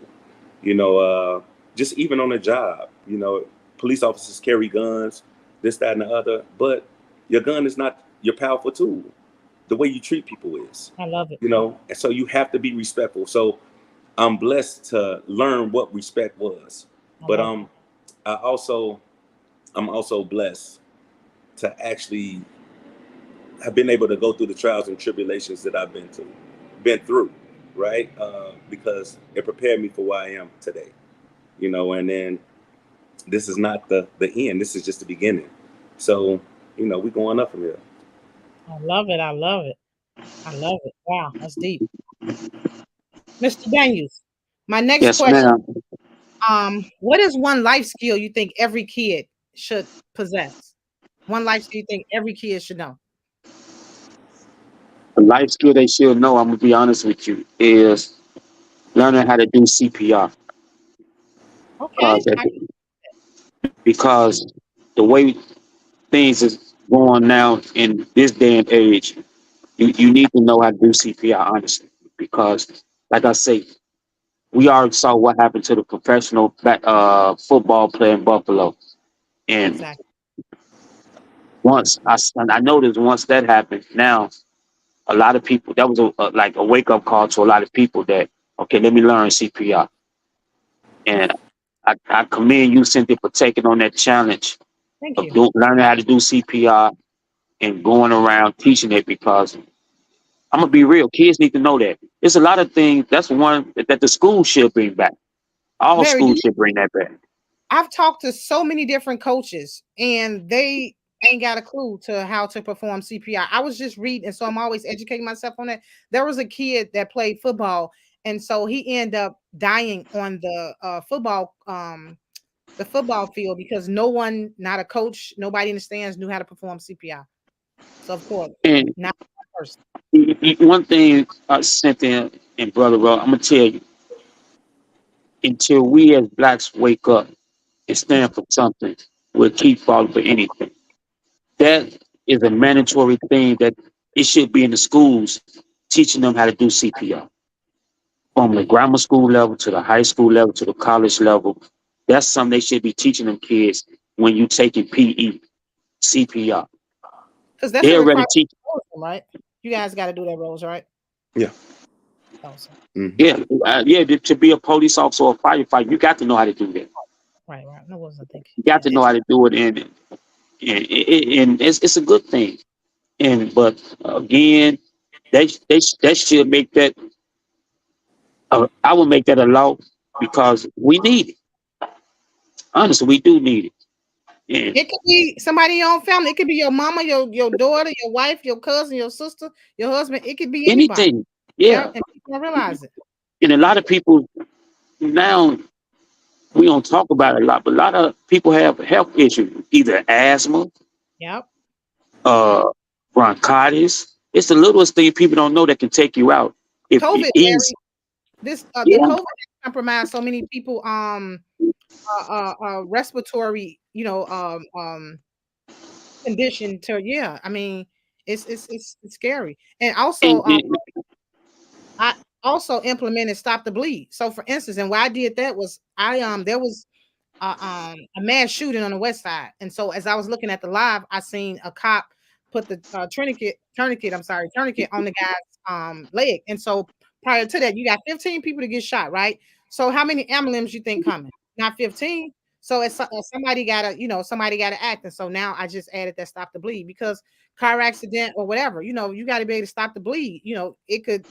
just even on a job, police officers carry guns, this, that, and the other, but your gun is not your powerful tool. The way you treat people is. I love it. And so you have to be respectful. So I'm blessed to learn what respect was. But I'm also blessed to actually have been able to go through the trials and tribulations that I've been through, right? Because it prepared me for where I am today. And then this is not the end. This is just the beginning. So, we're going up from here. I love it. I love it. I love it. Wow, that's deep. Mr. Daniels, my next Yes, question. ma'am. What is one life skill you think every kid should possess? One life skill you think every kid should know? The life skill they should know, I'm gonna be honest with you, is learning how to do CPR. Okay. Because because the way things is going now in this day and age, you need to know how to do CPR, honestly. Because, like I say, we already saw what happened to the professional football player in Buffalo. And Exactly. I noticed once that happened, now a lot of people, that was like a wake up call to a lot of people that, okay, let me learn CPR. And I commend you, Cynthia, for taking on that challenge Thank of you. learning how to do CPR and going around teaching it, because I'm gonna be real. Kids need to know that. There's a lot of things. That's one that the school should bring back. All Very. schools should bring that back. I've talked to so many different coaches and they ain't got a clue to how to perform CPR. I was just reading, so I'm always educating myself on that. There was a kid that played football, and so he ended up dying on the football field because no one, not a coach, nobody in the stands knew how to perform CPR. So of course, And not one person. one thing, Cynthia and Brother Rob, I'm gonna tell you, until we as blacks wake up and stand for something, we'll keep falling for anything. That is a mandatory thing that it should be in the schools, teaching them how to do CPR. From the grammar school level to the high school level to the college level. That's something they should be teaching them kids when you taking PE, CPR. Because that's They a already requirement, teach. right? You guys got to do that, Rose, right? Yeah. Also. Yeah, yeah. To be a police officer or a firefighter, you got to know how to do that. Right, right. No, wasn't thinking. You got Yeah. to know how to do it, and it's a good thing. And but again, they should make that. I will make that a law because we need it. Honestly, we do need it. And It could be somebody in your own family. It could be your mama, your daughter, your wife, your cousin, your sister, your husband. It could be anybody. anything, Yeah, yeah. and people don't realize it. And a lot of people now, we don't talk about it a lot, but a lot of people have health issues, either asthma, Yep. uh, bronchitis. It's the littlest thing people don't know that can take you out if you COVID, ease. Larry. The Yeah, COVID compromised so many people. Respiratory, condition to, yeah. I mean, it's scary. And and, also, and, I also implemented stop the bleed. So for instance, and why I did that was there was a mass shooting on the west side. And so as I was looking at the live, I seen a cop put the tourniquet on the guy's leg. And so prior to that, you got 15 people to get shot, right? So how many ambulance you think coming? Not 15. So it's somebody gotta act. And so now I just added that stop the bleed because car accident or whatever, you got to be able to stop the bleed. It could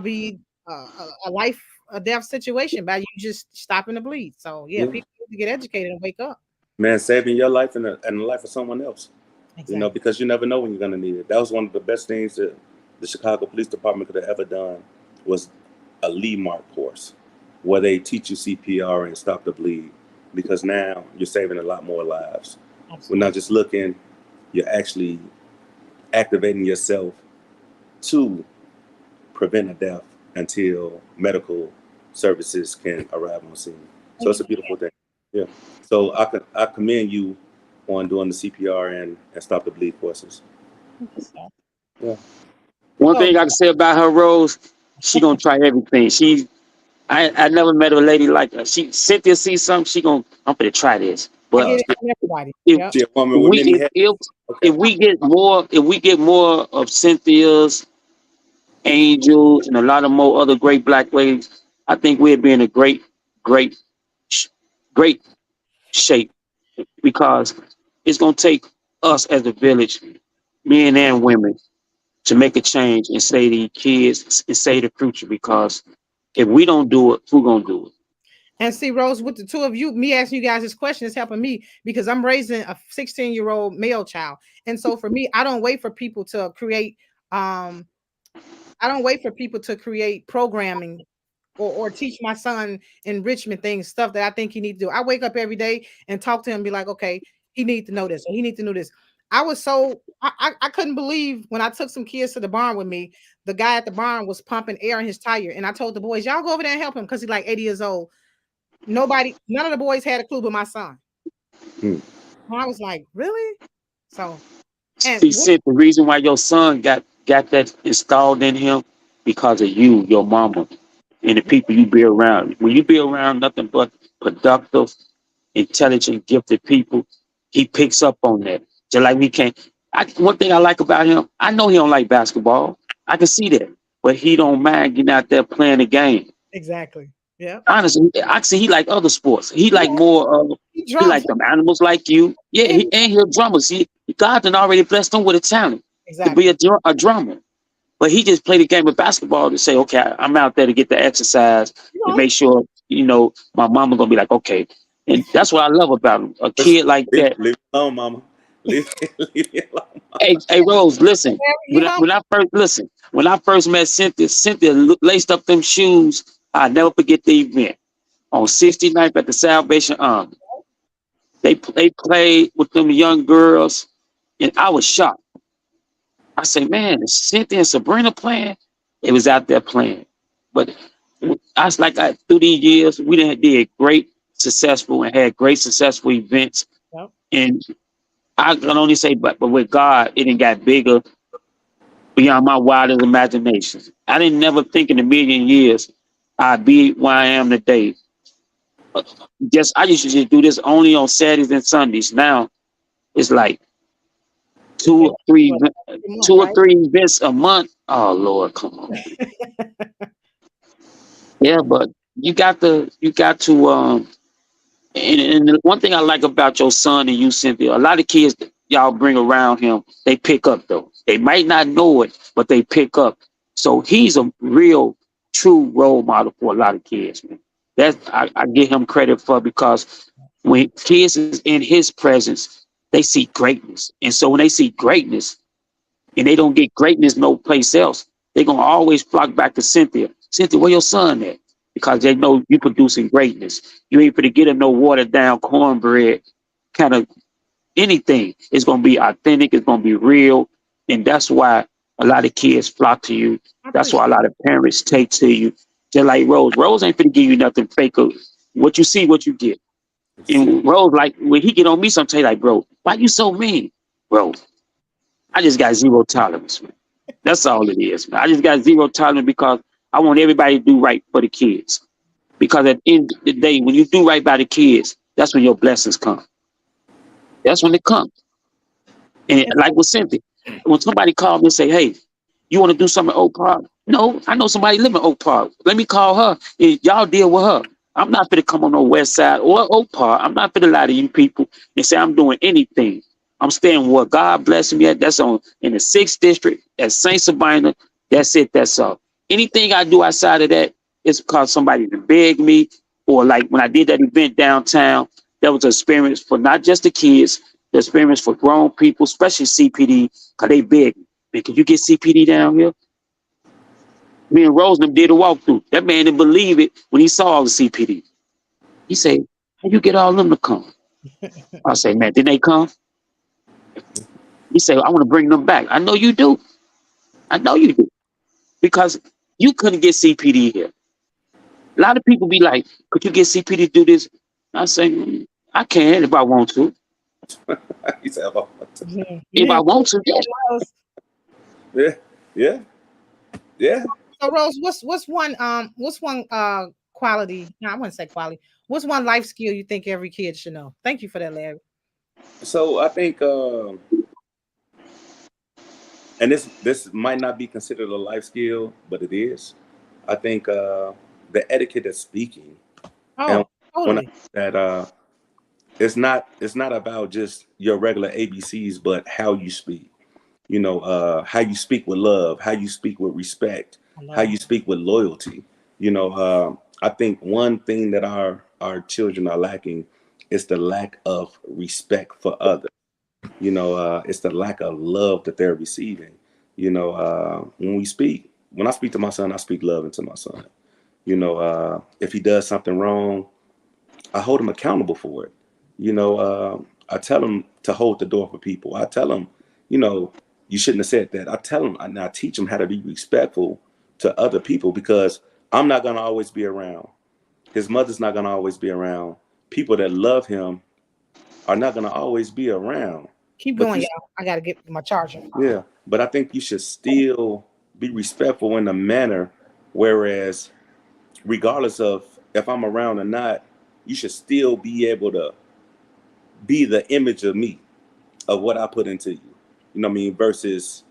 be a life or death situation by you just stopping the bleed. So yeah, Yeah. people need to get educated and wake up. Man, saving your life and the life of someone else. Exactly. Because you never know when you're gonna need it. That was one of the best things that the Chicago Police Department could have ever done was a Lee Mark course where they teach you CPR and stop the bleed. Because now you're saving a lot more lives. Absolutely. We're not just looking, you're actually activating yourself to prevent a death until medical services can arrive on scene. So it's a beautiful thing. Yeah. So I commend you on doing the CPR and stop the bleed courses. Yeah. one So thing I can say about her, Rose, she gonna try everything. I never met a lady like her. Cynthia sees something, I'm gonna try this. I But get it from everybody. if Yep. She a woman with many hats. if we get more of Cynthia's, Angels, and a lot of more other great black ladies, I think we'd be in a great, sh- great shape, because it's gonna take us as a village, men and women, to make a change and save these kids and save the future. Because if we don't do it, who gonna do it? And see, Rose, with the two of you, me asking you guys this question is helping me because I'm raising a 16-year-old male child. And so for me, I don't wait for people to create I don't wait for people to create programming or teach my son enrichment things, stuff that I think he needs to do. I wake up every day and talk to him and be like, okay, he needs to know this or he needs to know this. I was so I couldn't believe when I took some kids to the barn with me, the guy at the barn was pumping air in his tire. And I told the boys, y'all go over there and help him because he's like 80 years old. None of the boys had a clue but my son. Hmm. And I was like, really? So, and He said the reason why your son got that installed in him because of you, your mama, and the people you be around. When you be around nothing but productive, intelligent, gifted people, he picks up on that. Just like we can't. One thing I like about him, I know he don't like basketball. I can see that, but he don't mind getting out there playing the game. exactly. Yeah. Honestly, I see he like other sports. He like Yeah. more. He He drums. like them animals like you. Yeah, and he's a drummer. See, God done already blessed him with a talent to be Exactly. a drummer. But he just played a game of basketball to say, okay, I'm out there to get the exercise You to know, make sure, my mama gonna be like, okay. And that's what I love about him. A kid like that. Leave it alone, mama. Leave it alone. Hey, Rose, listen. he home. When I first met Cynthia laced up them shoes. I never forget the event on 69th at the Salvation Army. They played with them young girls, and I was shocked. I say, man, is Cynthia and Sabrina playing? It was out there playing. But through these years, we did great, successful, and had great, successful events. Yep. And I can only say, but with God, it didn't got bigger beyond my wildest imagination. I didn't never think in a million years I'd be where I am today. I used to just do this only on Saturdays and Sundays. Now it's like two or three Right? events a month. Oh Lord, come on. Yeah, but you got to and the one thing I like about your son and you, Cynthia, a lot of kids that y'all bring around him, they pick up though. They might not know it, but they pick up. So he's a real true role model for a lot of kids, man. I give him credit for, because when kids is in his presence, they see greatness. And so when they see greatness and they don't get greatness no place else, they're gonna always flock back to Cynthia. Cynthia, where your son at? Because they know you producing greatness. You ain't gonna get him no watered down cornbread kind of anything. It's gonna be authentic, it's gonna be real. And that's why a lot of kids flock to you. That's why a lot of parents take to you. Just like Rose. Rose ain't finna give you nothing fake. What you see, what you get. And Rose, like when he get on me sometimes, like, bro, why you so mean? Bro, I just got zero tolerance, man. That's all it is, man. I just got zero tolerance because I want everybody to do right for the kids. Because at the end of the day, when you do right by the kids, that's when your blessings come. That's when they come. And like with Cynthia, when somebody called me and say, hey, you want to do something at Oak Park? No, I know somebody living in Oak Park. Let me call her and y'all deal with her. I'm not going to come on no West Side or Oak Park. I'm not going to lie to you people and say I'm doing anything. I'm staying where God bless me at. That's in the 6th district at St. Sabina. That's it. That's all. Anything I do outside of that is because somebody begged me, or like when I did that event downtown, that was an experience for not just the kids, the experience for grown people, especially CPD, because they begged me. Man, can you get CPD down here? Me and Rose did a walkthrough. That man didn't believe it when he saw all the CPD. He said, how you get all of them to come? I say, man, didn't they come? He said, I want to bring them back. I know you do. I know you do. Because you couldn't get CPD here. A lot of people be like, could you get CPD to do this? I say, I can if I want to. He said, if I want to. If I want to, Yeah. Yeah. Yeah. So Rose, what's one quality? No, I wouldn't say quality. What's one life skill you think every kid should know? Thank you for that, Larry. So I think, and this might not be considered a life skill, but it is. I think the etiquette of speaking, and Oh, when I totally. that it's not about just your regular ABCs, but how you speak. How you speak with love, how you speak with respect, I how love you speak with loyalty. I think one thing that our our children are lacking is the lack of respect for others. It's the lack of love that they're receiving. When I speak to my son, I speak love into my son. If he does something wrong, I hold him accountable for it. I tell him to hold the door for people. I tell him, you shouldn't have said that. I tell him, and I teach him how to be respectful to other people, because I'm not going to always be around. His mother's not going to always be around. People that love him are not going to always be around. Keep going, y'all. I got to get my charger. Yeah, but I think you should still be respectful in a manner, whereas regardless of if I'm around or not, you should still be able to be the image of me, of what I put into you. You know what I mean? Versus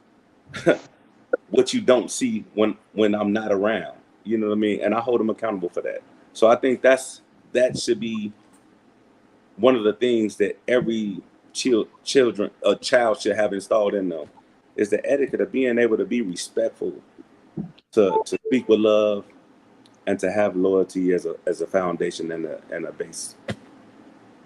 what you don't see when I'm not around. You know what I mean? And I hold them accountable for that. So I think that should be one of the things that every child should have installed in them, is the etiquette of being able to be respectful, to speak with love, and to have loyalty as a foundation and a base.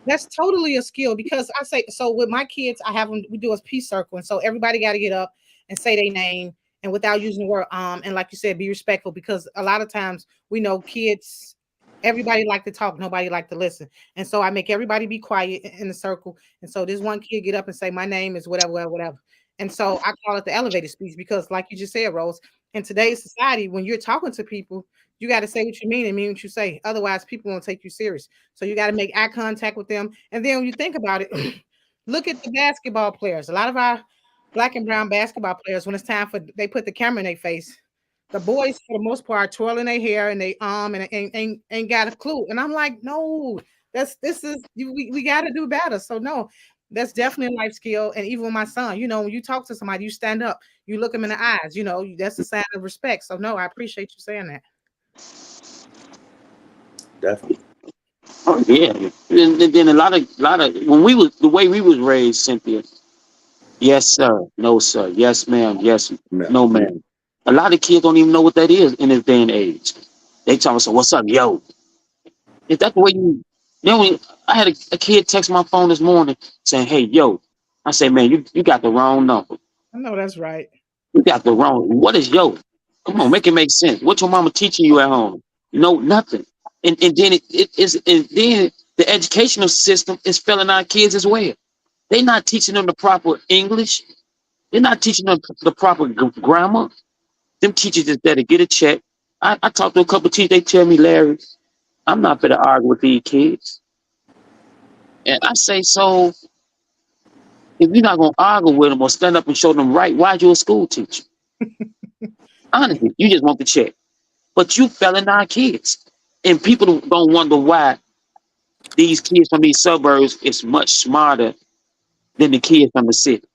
That's totally a skill, because I say, so with my kids, I have them, we do a peace circle. And so everybody got to get up and say their name, and without using the word, and like you said, be respectful, because a lot of times we know kids, everybody like to talk, nobody like to listen. And so I make everybody be quiet in the circle. And so this one kid get up and say, my name is whatever, whatever. And so I call it the elevator speech, because like you just said, Rose, in today's society, when you're talking to people, you got to say what you mean and mean what you say. Otherwise, people won't take you serious. So you got to make eye contact with them. And then when you think about it, look at the basketball players. A lot of our black and brown basketball players, when it's time for, they put the camera in their face. The boys, for the most part, twirling their hair and they and ain't got a clue. And I'm like, no, we got to do better. So no, that's definitely a life skill. And even with my son, when you talk to somebody, you stand up, you look them in the eyes. That's a sign of respect. So no, I appreciate you saying that. Definitely. Oh yeah, and then a lot of when the way we was raised, Cynthia. Yes sir, no sir, yes ma'am, yes no ma'am. A lot of kids don't even know what that is in this day and age. They tell us, "What's up, yo?" Is that the way you? I had a kid text my phone this morning saying, "Hey, yo," I say, "Man, you got the wrong number. I know that's right. You got the wrong. What is yo? Come on, make it make sense. What your mama teaching you at home? No, nothing." And then it is, and then the educational system is failing our kids as well. They're not teaching them the proper English. They're not teaching them the proper grammar. Them teachers is there to get a check. I talked to a couple of teachers. They tell me, Larry, I'm not going to argue with these kids. And I say, so if you're not going to argue with them or stand up and show them right, why you a school teacher? Honestly, you just want the check. But you failing our kids. And people don't wonder why these kids from these suburbs is much smarter than the kids from the city.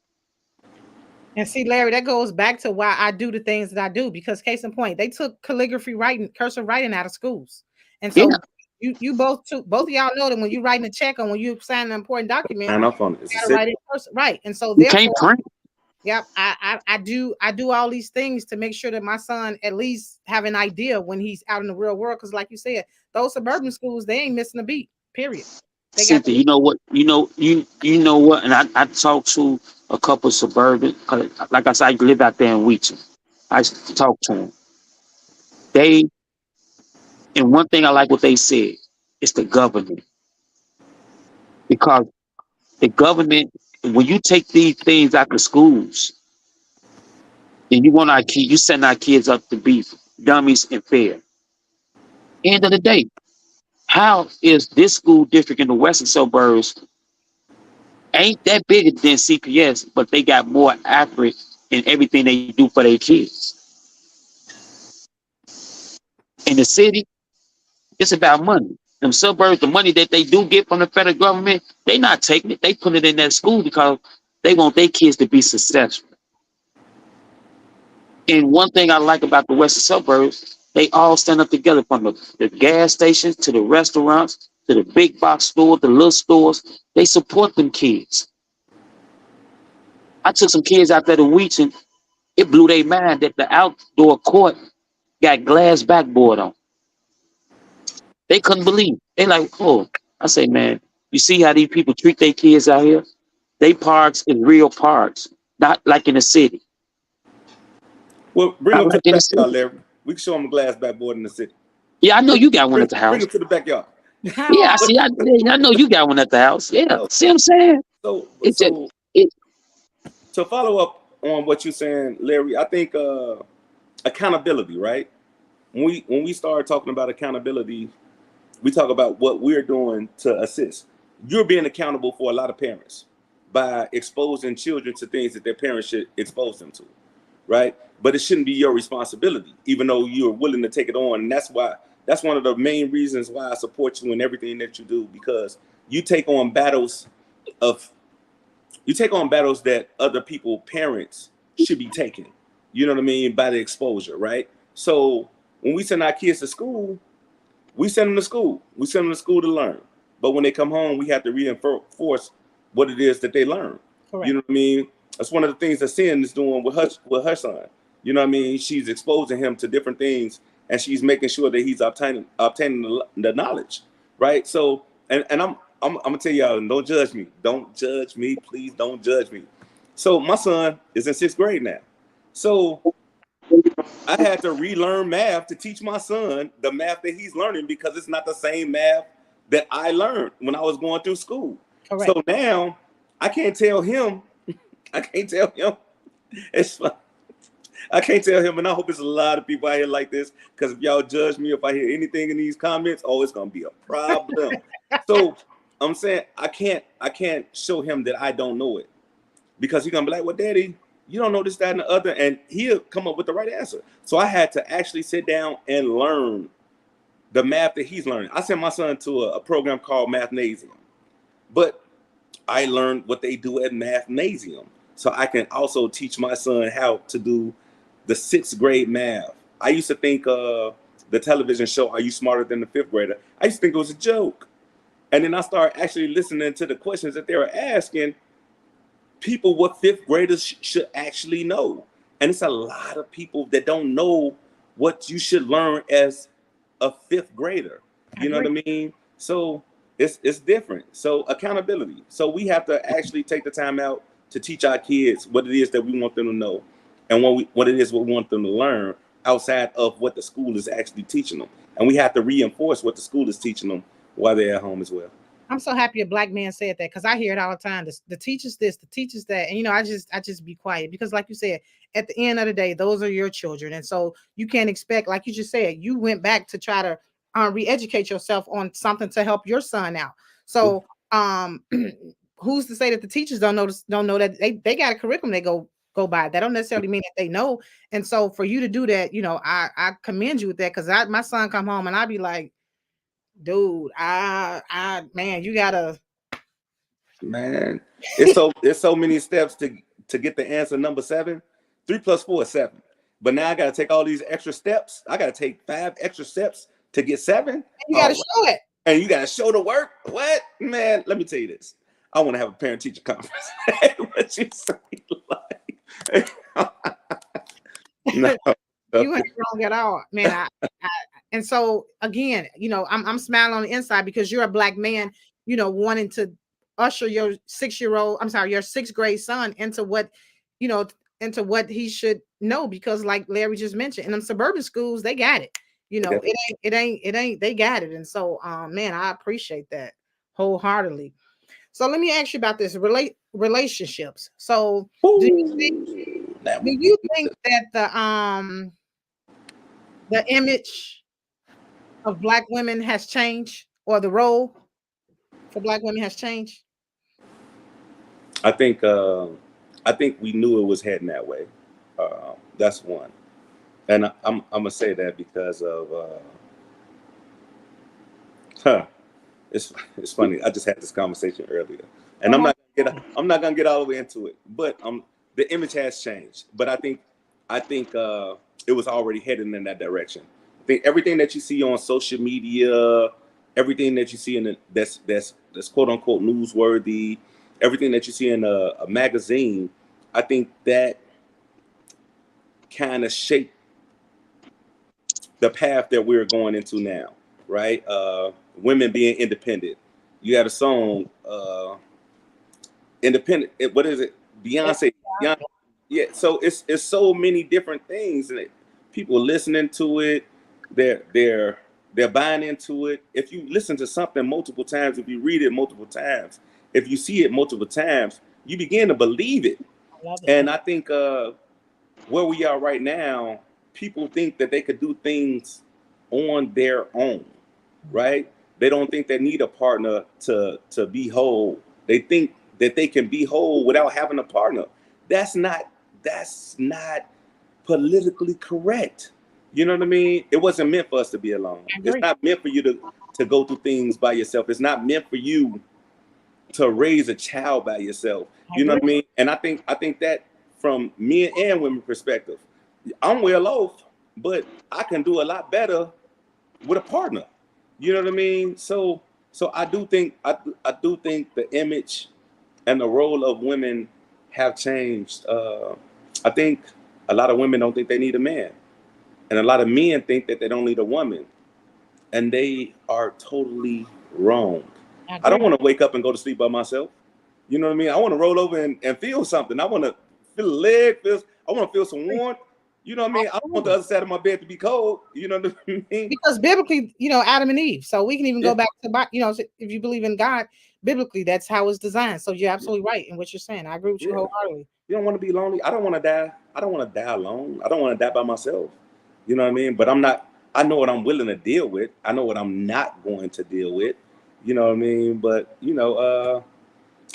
And see, Larry, that goes back to why I do the things that I do, because case in point, they took calligraphy writing, cursive writing out of schools. And so you both of y'all know that when you're writing a check or when you sign an important document, sign off on it. You gotta write it cursive, right? And so you can't print. Yep, I do all these things to make sure that my son at least have an idea when he's out in the real world. Because, like you said, those suburban schools, they ain't missing a beat. Period. Cynthia, you know what? You know what? And I talked to a couple of suburban, like I said, I live out there in Wheaton. I talked to them. And one thing I like what they said, it's the government. Because the government, when you take these things out of schools, and you send our kids up to be dummies and fair. End of the day, how is this school district in the western suburbs ain't that bigger than CPS, but they got more accurate in everything they do for their kids? In the city, it's about money. Them suburbs, the money that they do get from the federal government, they not taking it. They put it in that school because they want their kids to be successful. And one thing I like about the western suburbs, they all stand up together, from the gas stations to the restaurants to the big box stores, the little stores. They support them kids. I took some kids out there to Wheaton. It blew their mind that the outdoor court got glass backboard on. They couldn't believe it. They like, oh, I say, man, you see how these people treat their kids out here? They parks in real parks, not like in the city. Well, bring Not them to like the in the backyard, city. Larry. We can show them a glass backboard in the city. Yeah, I know you got one Bring, at the bring house. them to the backyard. Yeah, see, I know you got one at the house. Yeah, So, see what I'm saying? so, It just, so it, to follow up on what you're saying, Larry, I think accountability, right? When we start talking about accountability, we talk about what we're doing to assist. You're being accountable for a lot of parents by exposing children to things that their parents should expose them to, right? But it shouldn't be your responsibility, even though you're willing to take it on. And that's one of the main reasons why I support you in everything that you do, because you take on battles of that other people, parents, should be taking. You know what I mean? By the exposure, right? So when we send our kids to school, we send them to school. We send them to school to learn. But when they come home, we have to reinforce what it is that they learn. Correct. You know what I mean? That's one of the things that Cynt is doing with her son. You know what I mean? She's exposing him to different things, and she's making sure that he's obtaining the knowledge, right? So, and I'm gonna tell y'all, and don't judge me. Don't judge me, please. Don't judge me. So my son is in 6th grade now. So I had to relearn math to teach my son the math that he's learning, because it's not the same math that I learned when I was going through school. Correct. So now I can't tell him. It's fun. I can't tell him, and I hope there's a lot of people out here like this, because if y'all judge me, if I hear anything in these comments, oh, it's gonna be a problem. So I'm saying I can't show him that I don't know it, because he's gonna be like, well, Daddy, you don't know this, that, and the other, and he'll come up with the right answer. So I had to actually sit down and learn the math that he's learning. I sent my son to a program called Mathnasium, but I learned what they do at Mathnasium, so I can also teach my son how to do the 6th grade math. I used to think the television show, Are You Smarter Than the 5th Grader? I used to think it was a joke. And then I started actually listening to the questions that they were asking people what 5th graders should actually know. And it's a lot of people that don't know what you should learn as a 5th grader. You know what I mean? So it's different. So accountability. So we have to actually take the time out to teach our kids what it is that we want them to know, and what it is we want them to learn outside of what the school is actually teaching them. And we have to reinforce what the school is teaching them while they're at home as well. I'm so happy a black man said that, because I hear it all the time. The teachers this, the teachers that, and I just be quiet, because like you said, at the end of the day, those are your children, and so you can't expect, like you just said, you went back to try to re-educate yourself on something to help your son out. So who's to say that the teachers don't know that they got a curriculum they go by? That don't necessarily mean that they know. And so for you to do that, I commend you with that, because my son come home and I be like, dude, man, you gotta, man. It's so many steps to get the answer number 7. 3 + 4 is 7. But now I gotta take all these extra steps. I gotta take 5 extra steps to get 7. you gotta show it. And you gotta show the work. What, man? Let me tell you this. I want to have a parent-teacher conference. What you say? Like, no. You ain't wrong at all, man. And so again, I'm smiling on the inside, because you're a black man, wanting to usher your 6th grade son into what, into what he should know, because like Larry just mentioned, in them suburban schools, they got it. It ain't, they got it. And so, man, I appreciate that wholeheartedly. So let me ask you about this relationships. So do you think that the image of black women has changed, or the role for black women has changed? I think we knew it was heading that way. That's one, and I'm gonna say that because of it's funny. I just had this conversation earlier, and I'm not gonna get all the way into it. But the image has changed. But I think it was already heading in that direction. I think everything that you see on social media, everything that you see that's quote unquote newsworthy, everything that you see in a magazine, I think that kind of shaped the path that we're going into now. right? Women being independent. You had a song, independent. What is it? Beyonce. Beyonce. Yeah. So it's so many different things, and people listening to it, they're buying into it. If you listen to something multiple times, if you read it multiple times, if you see it multiple times, you begin to believe it. I love it. And I think where we are right now, people think that they could do things on their own, right? They don't think they need a partner to be whole. They think that they can be whole without having a partner. That's not politically correct. You know what I mean? It wasn't meant for us to be alone. It's not meant for you to go through things by yourself. It's not meant for you to raise a child by yourself. You know what I mean? And I think that from men and women perspective, I'm well off, but I can do a lot better with a partner. You know what I mean? So I do think the image and the role of women have changed. I think a lot of women don't think they need a man, and a lot of men think that they don't need a woman, and they are totally wrong. I don't want to wake up and go to sleep by myself. You know what I mean? I want to roll over and feel something. I want to feel a leg. I want to feel some warmth. You know what I mean? I don't want the other side of my bed to be cold. You know what I mean? Because biblically, Adam and Eve. So we can even go back to, if you believe in God, biblically, that's how it's designed. So you're absolutely right in what you're saying. I agree with you wholeheartedly. You don't want to be lonely. I don't want to die. I don't want to die alone. I don't want to die by myself. You know what I mean? But I know what I'm willing to deal with. I know what I'm not going to deal with. You know what I mean? But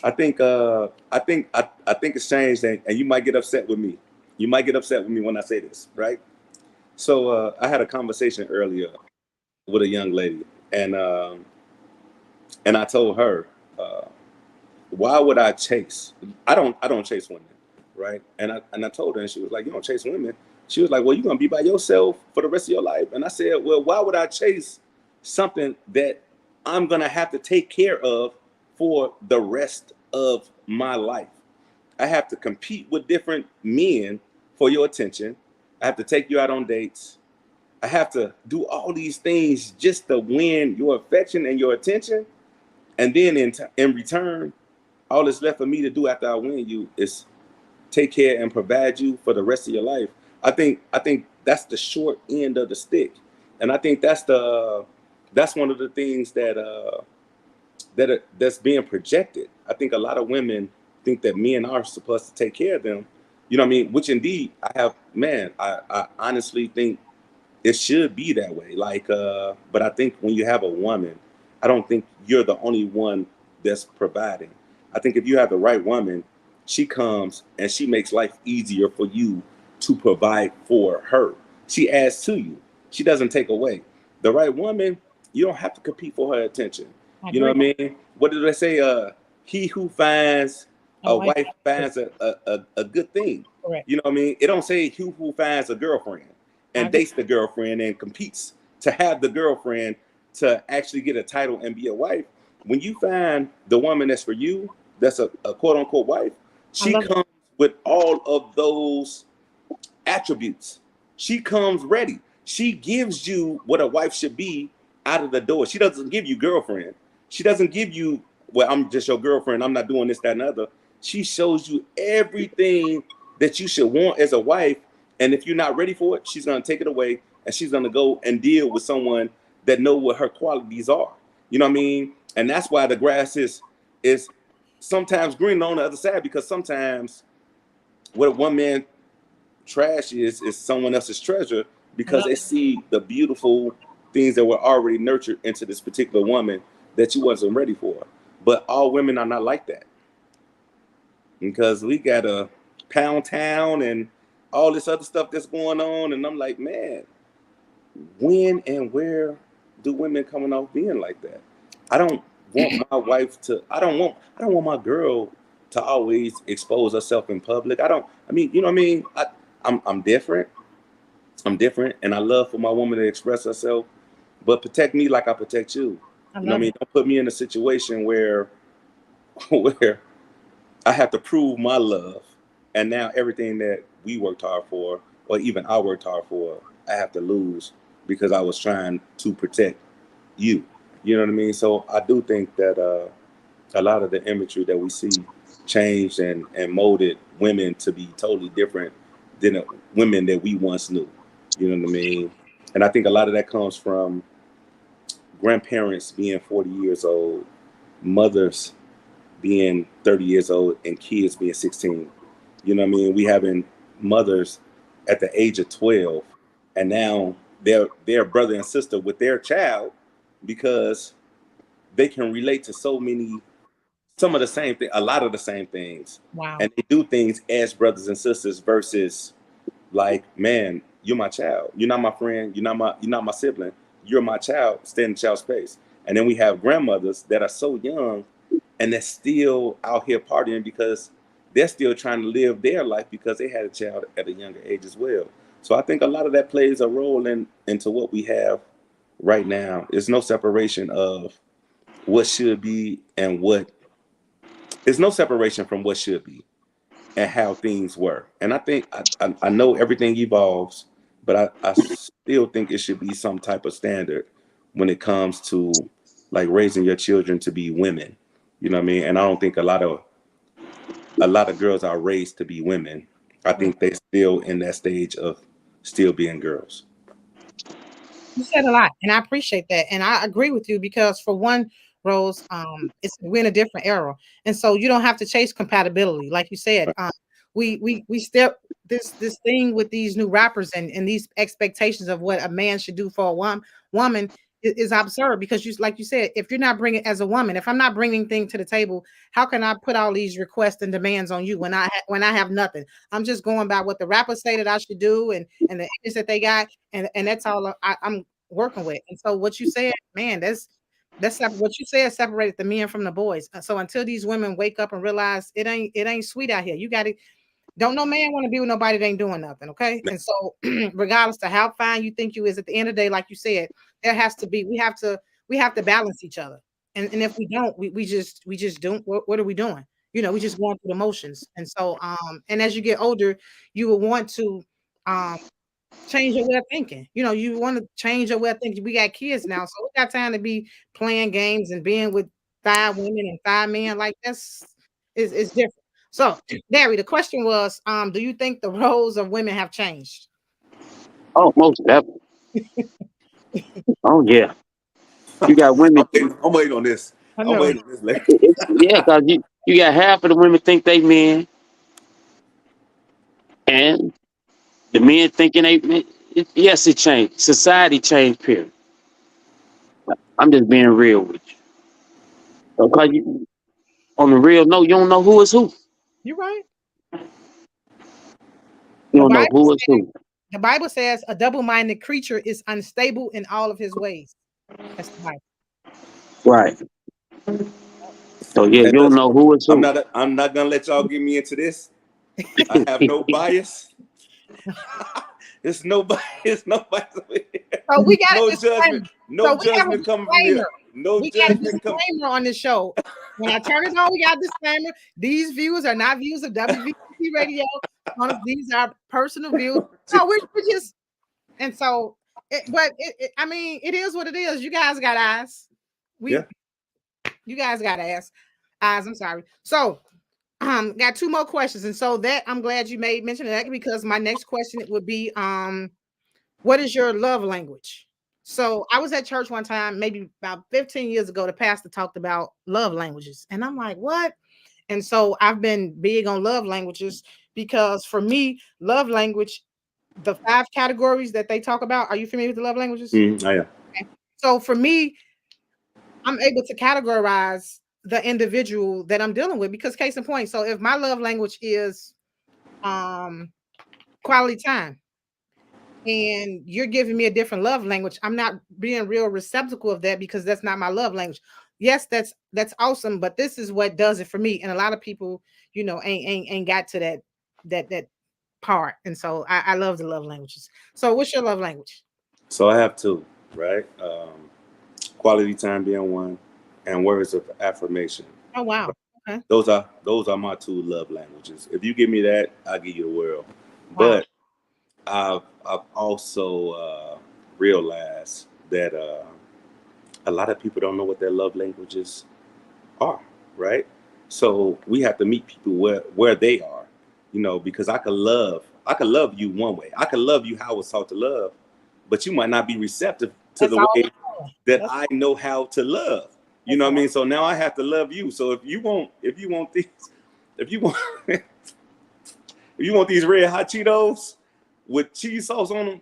I think it's changed, and you might get upset with me. You might get upset with me when I say this, right? So I had a conversation earlier with a young lady, and I told her, why would I chase? I don't chase women, right? And I told her, and she was like, you don't chase women. She was like, well, you're gonna be by yourself for the rest of your life. And I said, well, why would I chase something that I'm gonna have to take care of for the rest of my life? I have to compete with different men for your attention. I have to take you out on dates. I have to do all these things just to win your affection and your attention. And then in return, all that's left for me to do after I win you is take care and provide you for the rest of your life. I think that's the short end of the stick. And I think that's one of the things that's being projected. I think a lot of women think that men are supposed to take care of them. You know what I mean? Which indeed I honestly think it should be that way. But I think when you have a woman, I don't think you're the only one that's providing. I think if you have the right woman, she comes and she makes life easier for you to provide for her. She adds to you. She doesn't take away. The right woman, you don't have to compete for her attention. You know what I mean? What did they say? He who finds a wife finds a good thing. Correct. You know what I mean? It don't say he who finds a girlfriend and dates the girlfriend and competes to have the girlfriend to actually get a title and be a wife. When you find the woman that's for you, that's a quote unquote wife, she comes with all of those attributes. She comes ready. She gives you what a wife should be out of the door. She doesn't give you girlfriend. She doesn't give you, well, I'm just your girlfriend. I'm not doing this, that, and other. She shows you everything that you should want as a wife. And if you're not ready for it, she's going to take it away and she's going to go and deal with someone that know what her qualities are. You know what I mean? And that's why the grass is sometimes green on the other side, because sometimes what one man trash is someone else's treasure, because they see the beautiful things that were already nurtured into this particular woman that you wasn't ready for. But all women are not like that, because we got a pound town and all this other stuff that's going on. And I'm like, man, when and where do women coming off being like that? I don't want my wife to, I don't want my girl to always expose herself in public. You know what I mean? I'm different. I'm different, and I love for my woman to express herself, but protect me like I protect you. You know what I mean? Don't put me in a situation where I have to prove my love, and now everything that we worked hard for, or even I worked hard for, I have to lose because I was trying to protect you. You know what I mean? So I do think that a lot of the imagery that we see changed and molded women to be totally different than the women that we once knew. You know what I mean? And I think a lot of that comes from grandparents being 40 years old, mothers being 30 years old, and kids being 16. You know what I mean? We having mothers at the age of 12, and now they're brother and sister with their child because they can relate to some of the same thing, a lot of the same things, Wow. and they do things as brothers and sisters versus like, man, you're my child. You're not my friend. You're not my sibling. You're my child. Stay in the child's space. And then we have grandmothers that are so young and they're still out here partying because they're still trying to live their life because they had a child at a younger age as well. So I think a lot of that plays a role into what we have right now. There's no separation of what should be and what there's no separation from what should be and how things were. And I think I know everything evolves, but I still think it should be some type of standard when it comes to like raising your children to be women. You know what I mean? And I don't think a lot of girls are raised to be women. I think they still in that stage of still being girls. You said a lot, and I appreciate that, and I agree with you because for one, Rose, we're in a different era, and so you don't have to chase compatibility, like you said. We still this thing with these new rappers and these expectations of what a man should do for a woman is absurd because like you said, if you're not bringing as a woman, if I'm not bringing things to the table, how can I put all these requests and demands on you when I have nothing? I'm just going by what the rappers say that I should do and the image that they got, and that's all I'm working with. And so what you said, man, what you said separated the men from the boys. So until these women wake up and realize it ain't sweet out here, you got to don't no man want to be with nobody that ain't doing nothing, okay? And so, regardless to how fine you think you is, at the end of the day, like you said, there has to be we have to balance each other, and if we don't, we just don't. What are we doing? We just going through the motions, and so and as you get older, you will want to um change your way of thinking. You want to change your way of thinking. We got kids now, so we got time to be playing games and being with 5 women and 5 men. Like that's is different. So, Barry, the question was, do you think the roles of women have changed? Oh, most definitely. Oh yeah. You got women. I'm waiting on this. I I'm know. waiting on this later. Yeah, because you got half of the women think they men, and the men thinking they men. Yes, it changed. Society changed. Period. I'm just being real with you. Because on the real note, you don't know who is who. You're right. You The don't know Bible who is who. the Bible says a double-minded creature is unstable in all of his ways. That's the Bible. Right. So yeah, you And don't listen, know who is who. I'm not gonna let y'all get me into this. I have no bias. It's no bias. It's no bias over here. So we got a No judgment. disclaimer. No So we have a judgment coming from here. disclaimer. No We got a judgment coming. disclaimer on this show. When I turn it on, we got a disclaimer. These views are not views of WVT Radio. These are personal views. No, we're just and so. I mean, it is what it is. You guys got eyes. Yeah. You guys got eyes. I'm sorry. So, got two more questions, and so that I'm glad you made mention of that because my next question would be, what is your love language? So I was at church one time, maybe about 15 years ago. The pastor talked about love languages, and I'm like, what? And so I've been big on love languages because for me, love language, the 5 categories that they talk about. Are you familiar with the love languages? I am. Okay. So for me, I'm able to categorize the individual that I'm dealing with because case in point. So if my love language is quality time, and you're giving me a different love language, I'm not being real receptacle of that because that's not my love language. Yes, that's awesome, but this is what does it for me. And a lot of people, ain't got to that part. And so I love the love languages. So what's your love language? So I have two, right? Quality time being one, and words of affirmation. Oh wow. Okay. Those are my two love languages. If you give me that, I'll give you the world. Wow. But I've also realized that a lot of people don't know what their love languages are, right? So we have to meet people where they are, because I could love you one way. I could love you how I was taught to love, but you might not be receptive to That's the all. way that That's I know how to love. You that's know what I all. mean? So now I have to love you. So if you want these, if you want, if you want these red hot Cheetos with cheese sauce on them,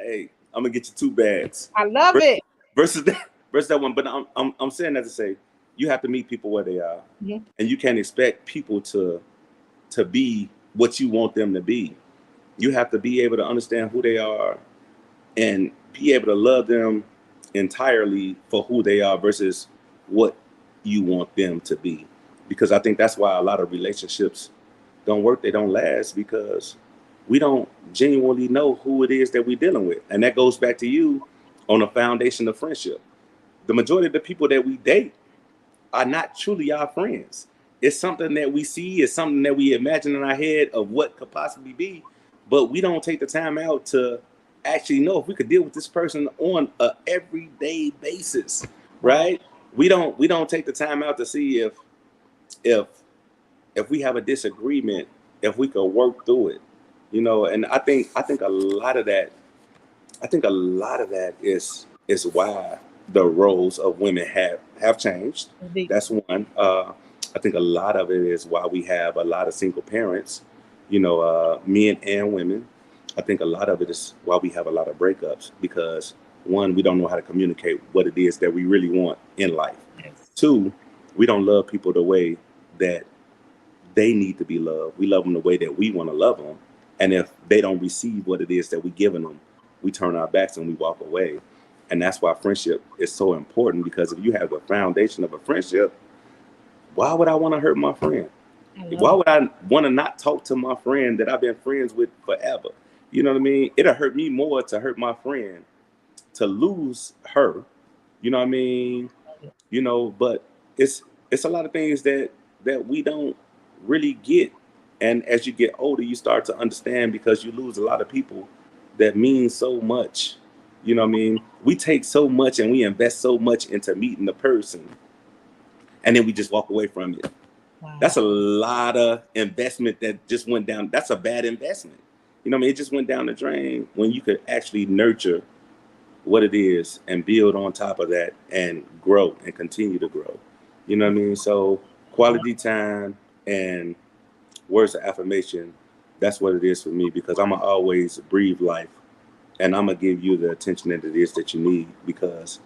hey, I'm gonna get you 2 bags. I love it. Versus that one. But I'm saying that to say you have to meet people where they are, Mhm. and you can't expect people to be what you want them to be. You have to be able to understand who they are and be able to love them entirely for who they are versus what you want them to be. Because I think that's why a lot of relationships don't work, they don't last, because we don't genuinely know who it is that we're dealing with. And that goes back to you on a foundation of friendship. The majority of the people that we date are not truly our friends. It's something that we see, it's something that we imagine in our head of what could possibly be, but we don't take the time out to actually know if we could deal with this person on a everyday basis, Wow. right? We don't take the time out to see if if we have a disagreement, if we could work through it, And I think a lot of that is why the roles of women have changed. Indeed. That's one. I think a lot of it is why we have a lot of single parents, men and women. I think a lot of it is why we have a lot of breakups, because one, we don't know how to communicate what it is that we really want in life. Yes. Two, we don't love people the way that they need to be loved. We love them the way that we want to love them. And if they don't receive what it is that we're giving them, we turn our backs and we walk away. And that's why friendship is so important, because if you have the foundation of a friendship, why would I want to hurt my friend? I Why love it. would I want to not talk to my friend that I've been friends with forever? You know what I mean? It'll hurt me more to hurt my friend, to lose her. You know what I mean? But it's a lot of things that we don't really get. And as you get older, you start to understand, because you lose a lot of people that mean so much. You know what I mean? We take so much and we invest so much into meeting the person, and then we just walk away from it. Wow. That's a lot of investment that just went down. That's a bad investment. You know what I mean? It just went down the drain when you could actually nurture what it is and build on top of that and grow and continue to grow. You know what I mean? So quality time and words of affirmation, that's what it is for me, because I'm gonna always breathe life, and I'm gonna give you the attention that it is that you need, because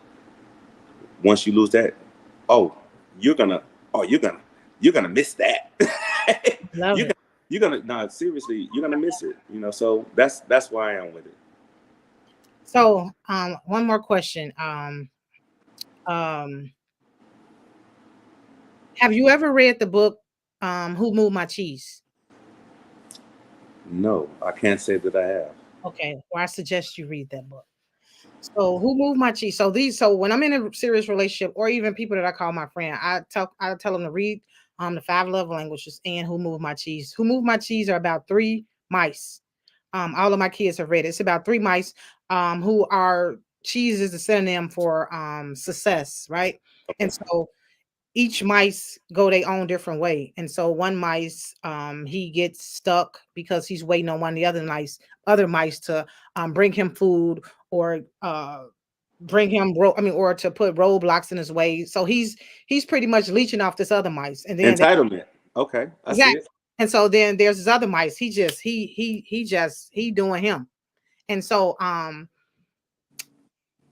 once you lose that, oh, you're gonna you're gonna miss that. Love you're it. gonna you're gonna no, seriously, you're gonna miss it. So that's why I am with it. So, one more question. Um, have you ever read the book, Who Moved My Cheese? No, I can't say that I have. Okay, well, I suggest you read that book. So, Who Moved My Cheese? So when I'm in a serious relationship, or even people that I call my friend, I tell them to read the 5 love languages and Who Moved My Cheese. Who Moved My Cheese are about 3 mice. All of my kids have read it. It's about 3 mice who are, cheese is the synonym for success, right? And so each mice go their own different way. And so one mice, he gets stuck because he's waiting on one of the other mice to bring him food, or bring him or to put roadblocks in his way. So he's pretty much leeching off this other mice. And then Entitlement. Okay, I see exactly. it. And so then there's this other mice. He doing him. And so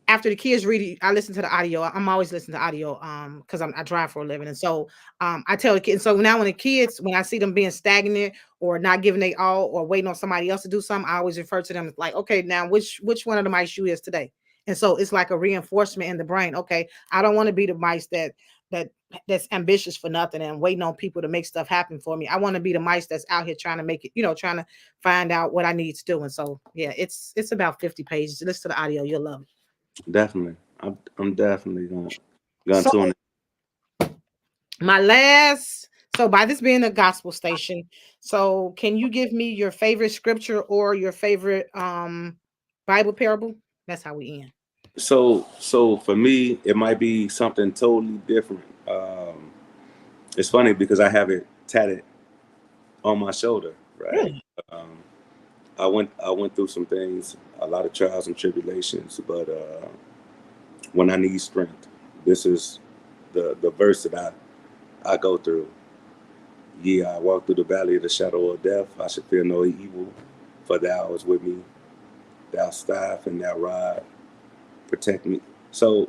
after the kids read it, I listen to the audio. I'm always listening to audio because I drive for a living. And so I tell the kids. So now when I see them being stagnant or not giving they all, or waiting on somebody else to do something, I always refer to them as like, okay, now which one of the mice you is today? And so it's like a reinforcement in the brain. Okay, I don't want to be the mice that that's ambitious for nothing and waiting on people to make stuff happen for me. I want to be the mice that's out here trying to make it, trying to find out what I need to do. And so yeah, it's about 50 pages. Listen to the audio, you'll love it. Definitely. I'm definitely going So to tune my last, so by this being a gospel station, so can you give me your favorite scripture or your favorite Bible parable? That's how we end. So for me, it might be something totally different. It's funny because I have it tatted on my shoulder, right? Really? Um, I went through some things, a lot of trials and tribulations, but when I need strength, this is the verse that I go through. Yeah, I walk through the valley of the shadow of death. I should fear no evil, for thou is with me. Thou staff and thou rod protect me. So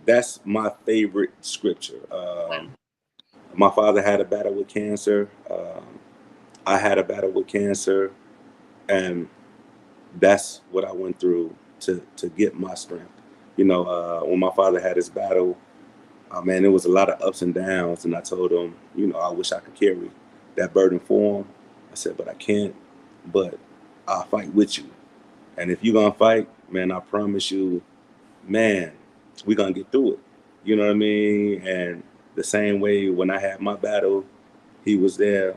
that's my favorite scripture. My father had a battle with cancer. I had a battle with cancer, and that's what I went through to get my strength. When my father had his battle, man, it was a lot of ups and downs, and I told him, I wish I could carry that burden for him. I said, but I can't. But I'll fight with you, and if you're gonna fight, man, I promise you, man, we're gonna get through it. You know what I mean? And the same way when I had my battle, he was there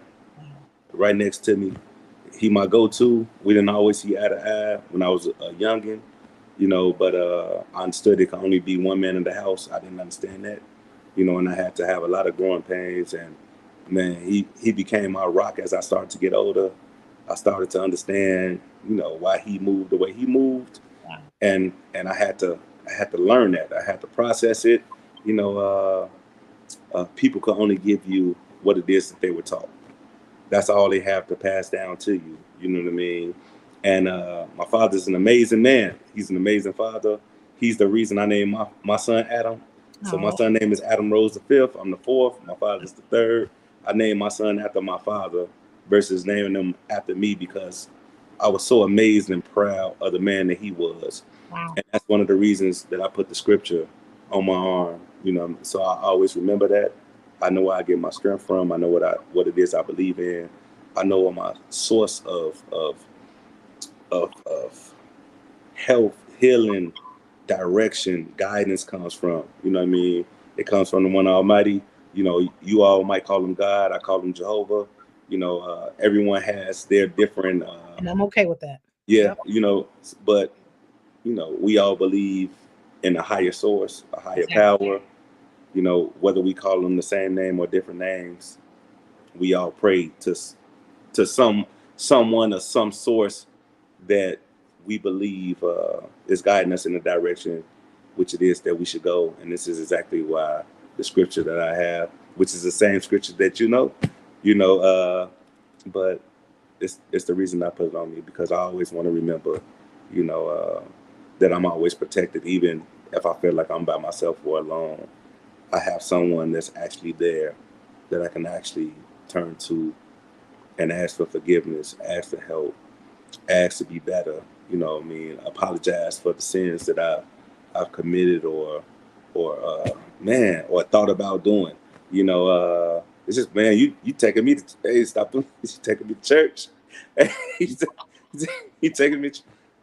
right next to me. He my go-to. We didn't always see eye to eye when I was a youngin, but I understood it could only be one man in the house. I didn't understand that, and I had to have a lot of growing pains. And man, he became my rock as I started to get older. I started to understand, why he moved the way he moved, and I had to learn that. I had to process it. You know, People can only give you what it is that they were taught. That's all they have to pass down to you. You know what I mean? And my father's an amazing man. He's an amazing father. He's the reason I named my son Adam. So my son name is Adam Rose the fifth. I'm the fourth. My father's the third. I named my son after my father versus naming him after me because I was so amazed and proud of the man that he was. Wow. And that's one of the reasons that I put the scripture on my arm. So I always remember that. I know where I get my strength from. I know what it is I believe in. I know where my source of health, healing, direction, guidance comes from. You know what I mean? It comes from the one Almighty. You all might call him God. I call him Jehovah. Everyone has their different. And I'm okay with that. Yeah, Yep. but we all believe in a higher source, a higher Exactly. power. Whether we call them the same name or different names, we all pray to someone or some source that we believe is guiding us in the direction which it is that we should go. And this is exactly why the scripture that I have, which is the same scripture that but it's the reason I put it on me because I always want to remember, you know, that I'm always protected, even if I feel like I'm by myself or alone. I have someone that's actually there that I can actually turn to and ask for forgiveness, ask for help, ask to be better. Apologize for the sins that I've committed or thought about doing. It's just, man, you taking me to, hey, stop doing this. You taking me to church. you taking me,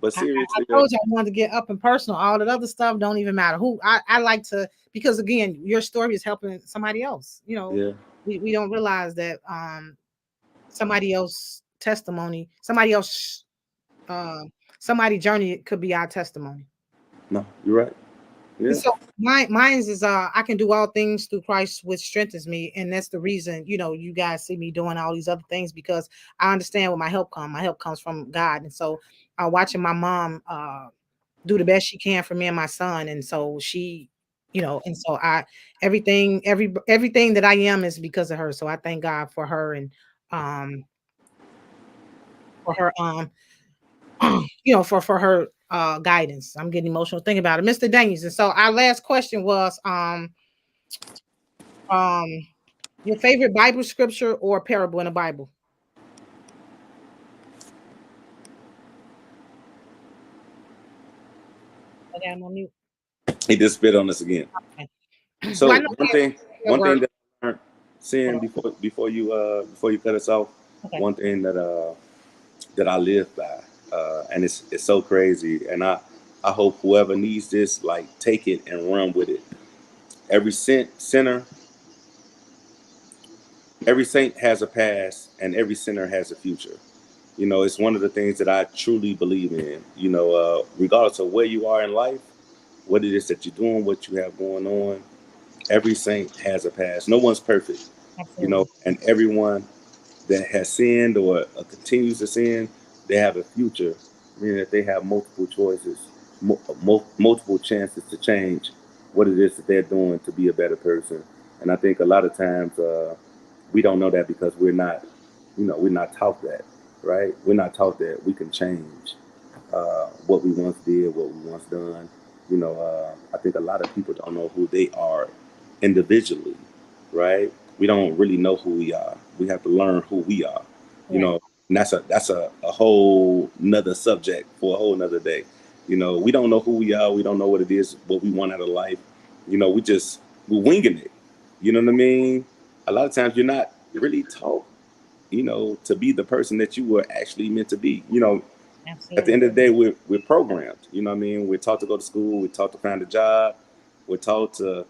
but I seriously, told you I wanted to get up and personal. All that other stuff don't even matter. Who I like to, because again, your story is helping somebody else. yeah, We don't realize that somebody else testimony, somebody else uh somebody journey could be our testimony. no, you're right. And Yeah, so mine is I can do all things through Christ which strengthens me. And that's the reason, you guys see me doing all these other things because I understand where my help comes. My help comes from God. And so watching my mom do the best she can for me and my son. And so she, and so everything that I am is because of her. So I thank God for her and um for her for her guidance. I'm getting emotional thinking about it. Mr. Daniels. And so our last question was um your favorite Bible scripture or parable in the Bible. I got him on mute. he just spit on us again. Okay. Well, I So know one thing, that one word. thing that I learned, seeing before you cut us off, Okay. one thing that I live by, and it's so crazy, and I hope whoever needs this, like, take it and run with it. Every sinner, every saint has a past, and every sinner has a future. It's one of the things that I truly believe in. Regardless of where you are in life, what it is that you're doing, what you have going on. Every saint has a past. No one's perfect, you know, and everyone that has sinned or continues to sin, they have a future, meaning that they have multiple choices, multiple chances to change what it is that they're doing to be a better person. And I think a lot of times we don't know that because we're not, we're not taught that, right? We're not taught that we can change what we once did, what we once done. I think a lot of people don't know who they are individually, right? We don't really know who we are. We have to learn who we are, and that's a whole nother subject for a whole nother day. We don't know who we are. We don't know what it is, what we want out of life. We're winging it. You know what I mean? A lot of times you're not really taught, to be the person that you were actually meant to be. Absolutely. At the end of the day, we're programmed. You know what I mean? We're taught to go to school. We're taught to find a job. We're taught to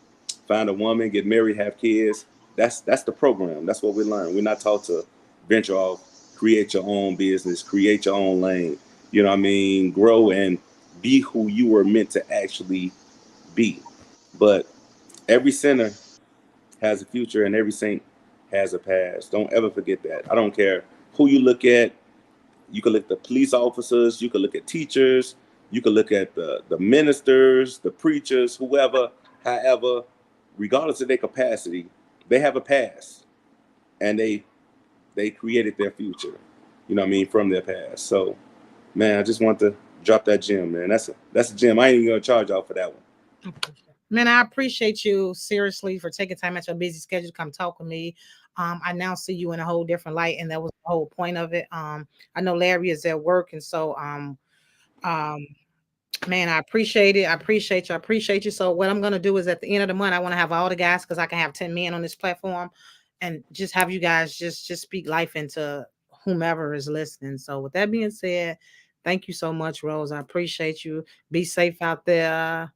find a woman, get married, have kids. That's the program. That's what we learn. We're not taught to venture off, create your own business, create your own lane. You know what I mean? Grow and be who you were meant to actually be. But every sinner has a future and every saint has a past. Don't ever forget that. I don't care who you look at. You can look at the police officers, you can look at teachers, you can look at the ministers, the preachers, whoever, however, regardless of their capacity, they have a past and they created their future, from their past. So, man, I just want to drop that gem, man. That's a gem. I ain't even gonna charge y'all for that one. Man, I appreciate you seriously for taking time out your busy schedule to come talk with me. I now see you in a whole different light, and that was the whole point of it. I know Larry is at work, and so man, I appreciate it. I appreciate you. So what I'm gonna do is at the end of the month, I want to have all the guys because I can have 10 men on this platform, and just have you guys just speak life into whomever is listening. So with that being said, thank you so much, Rose. I appreciate you. Be safe out there.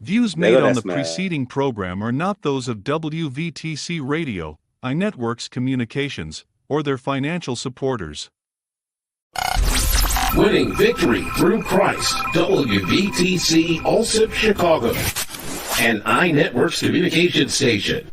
Views made on the preceding program are not those of WVTC Radio, iNetworks Communications, or their financial supporters. Winning victory through Christ, WVTC Allsip Chicago, an iNetworks communication station.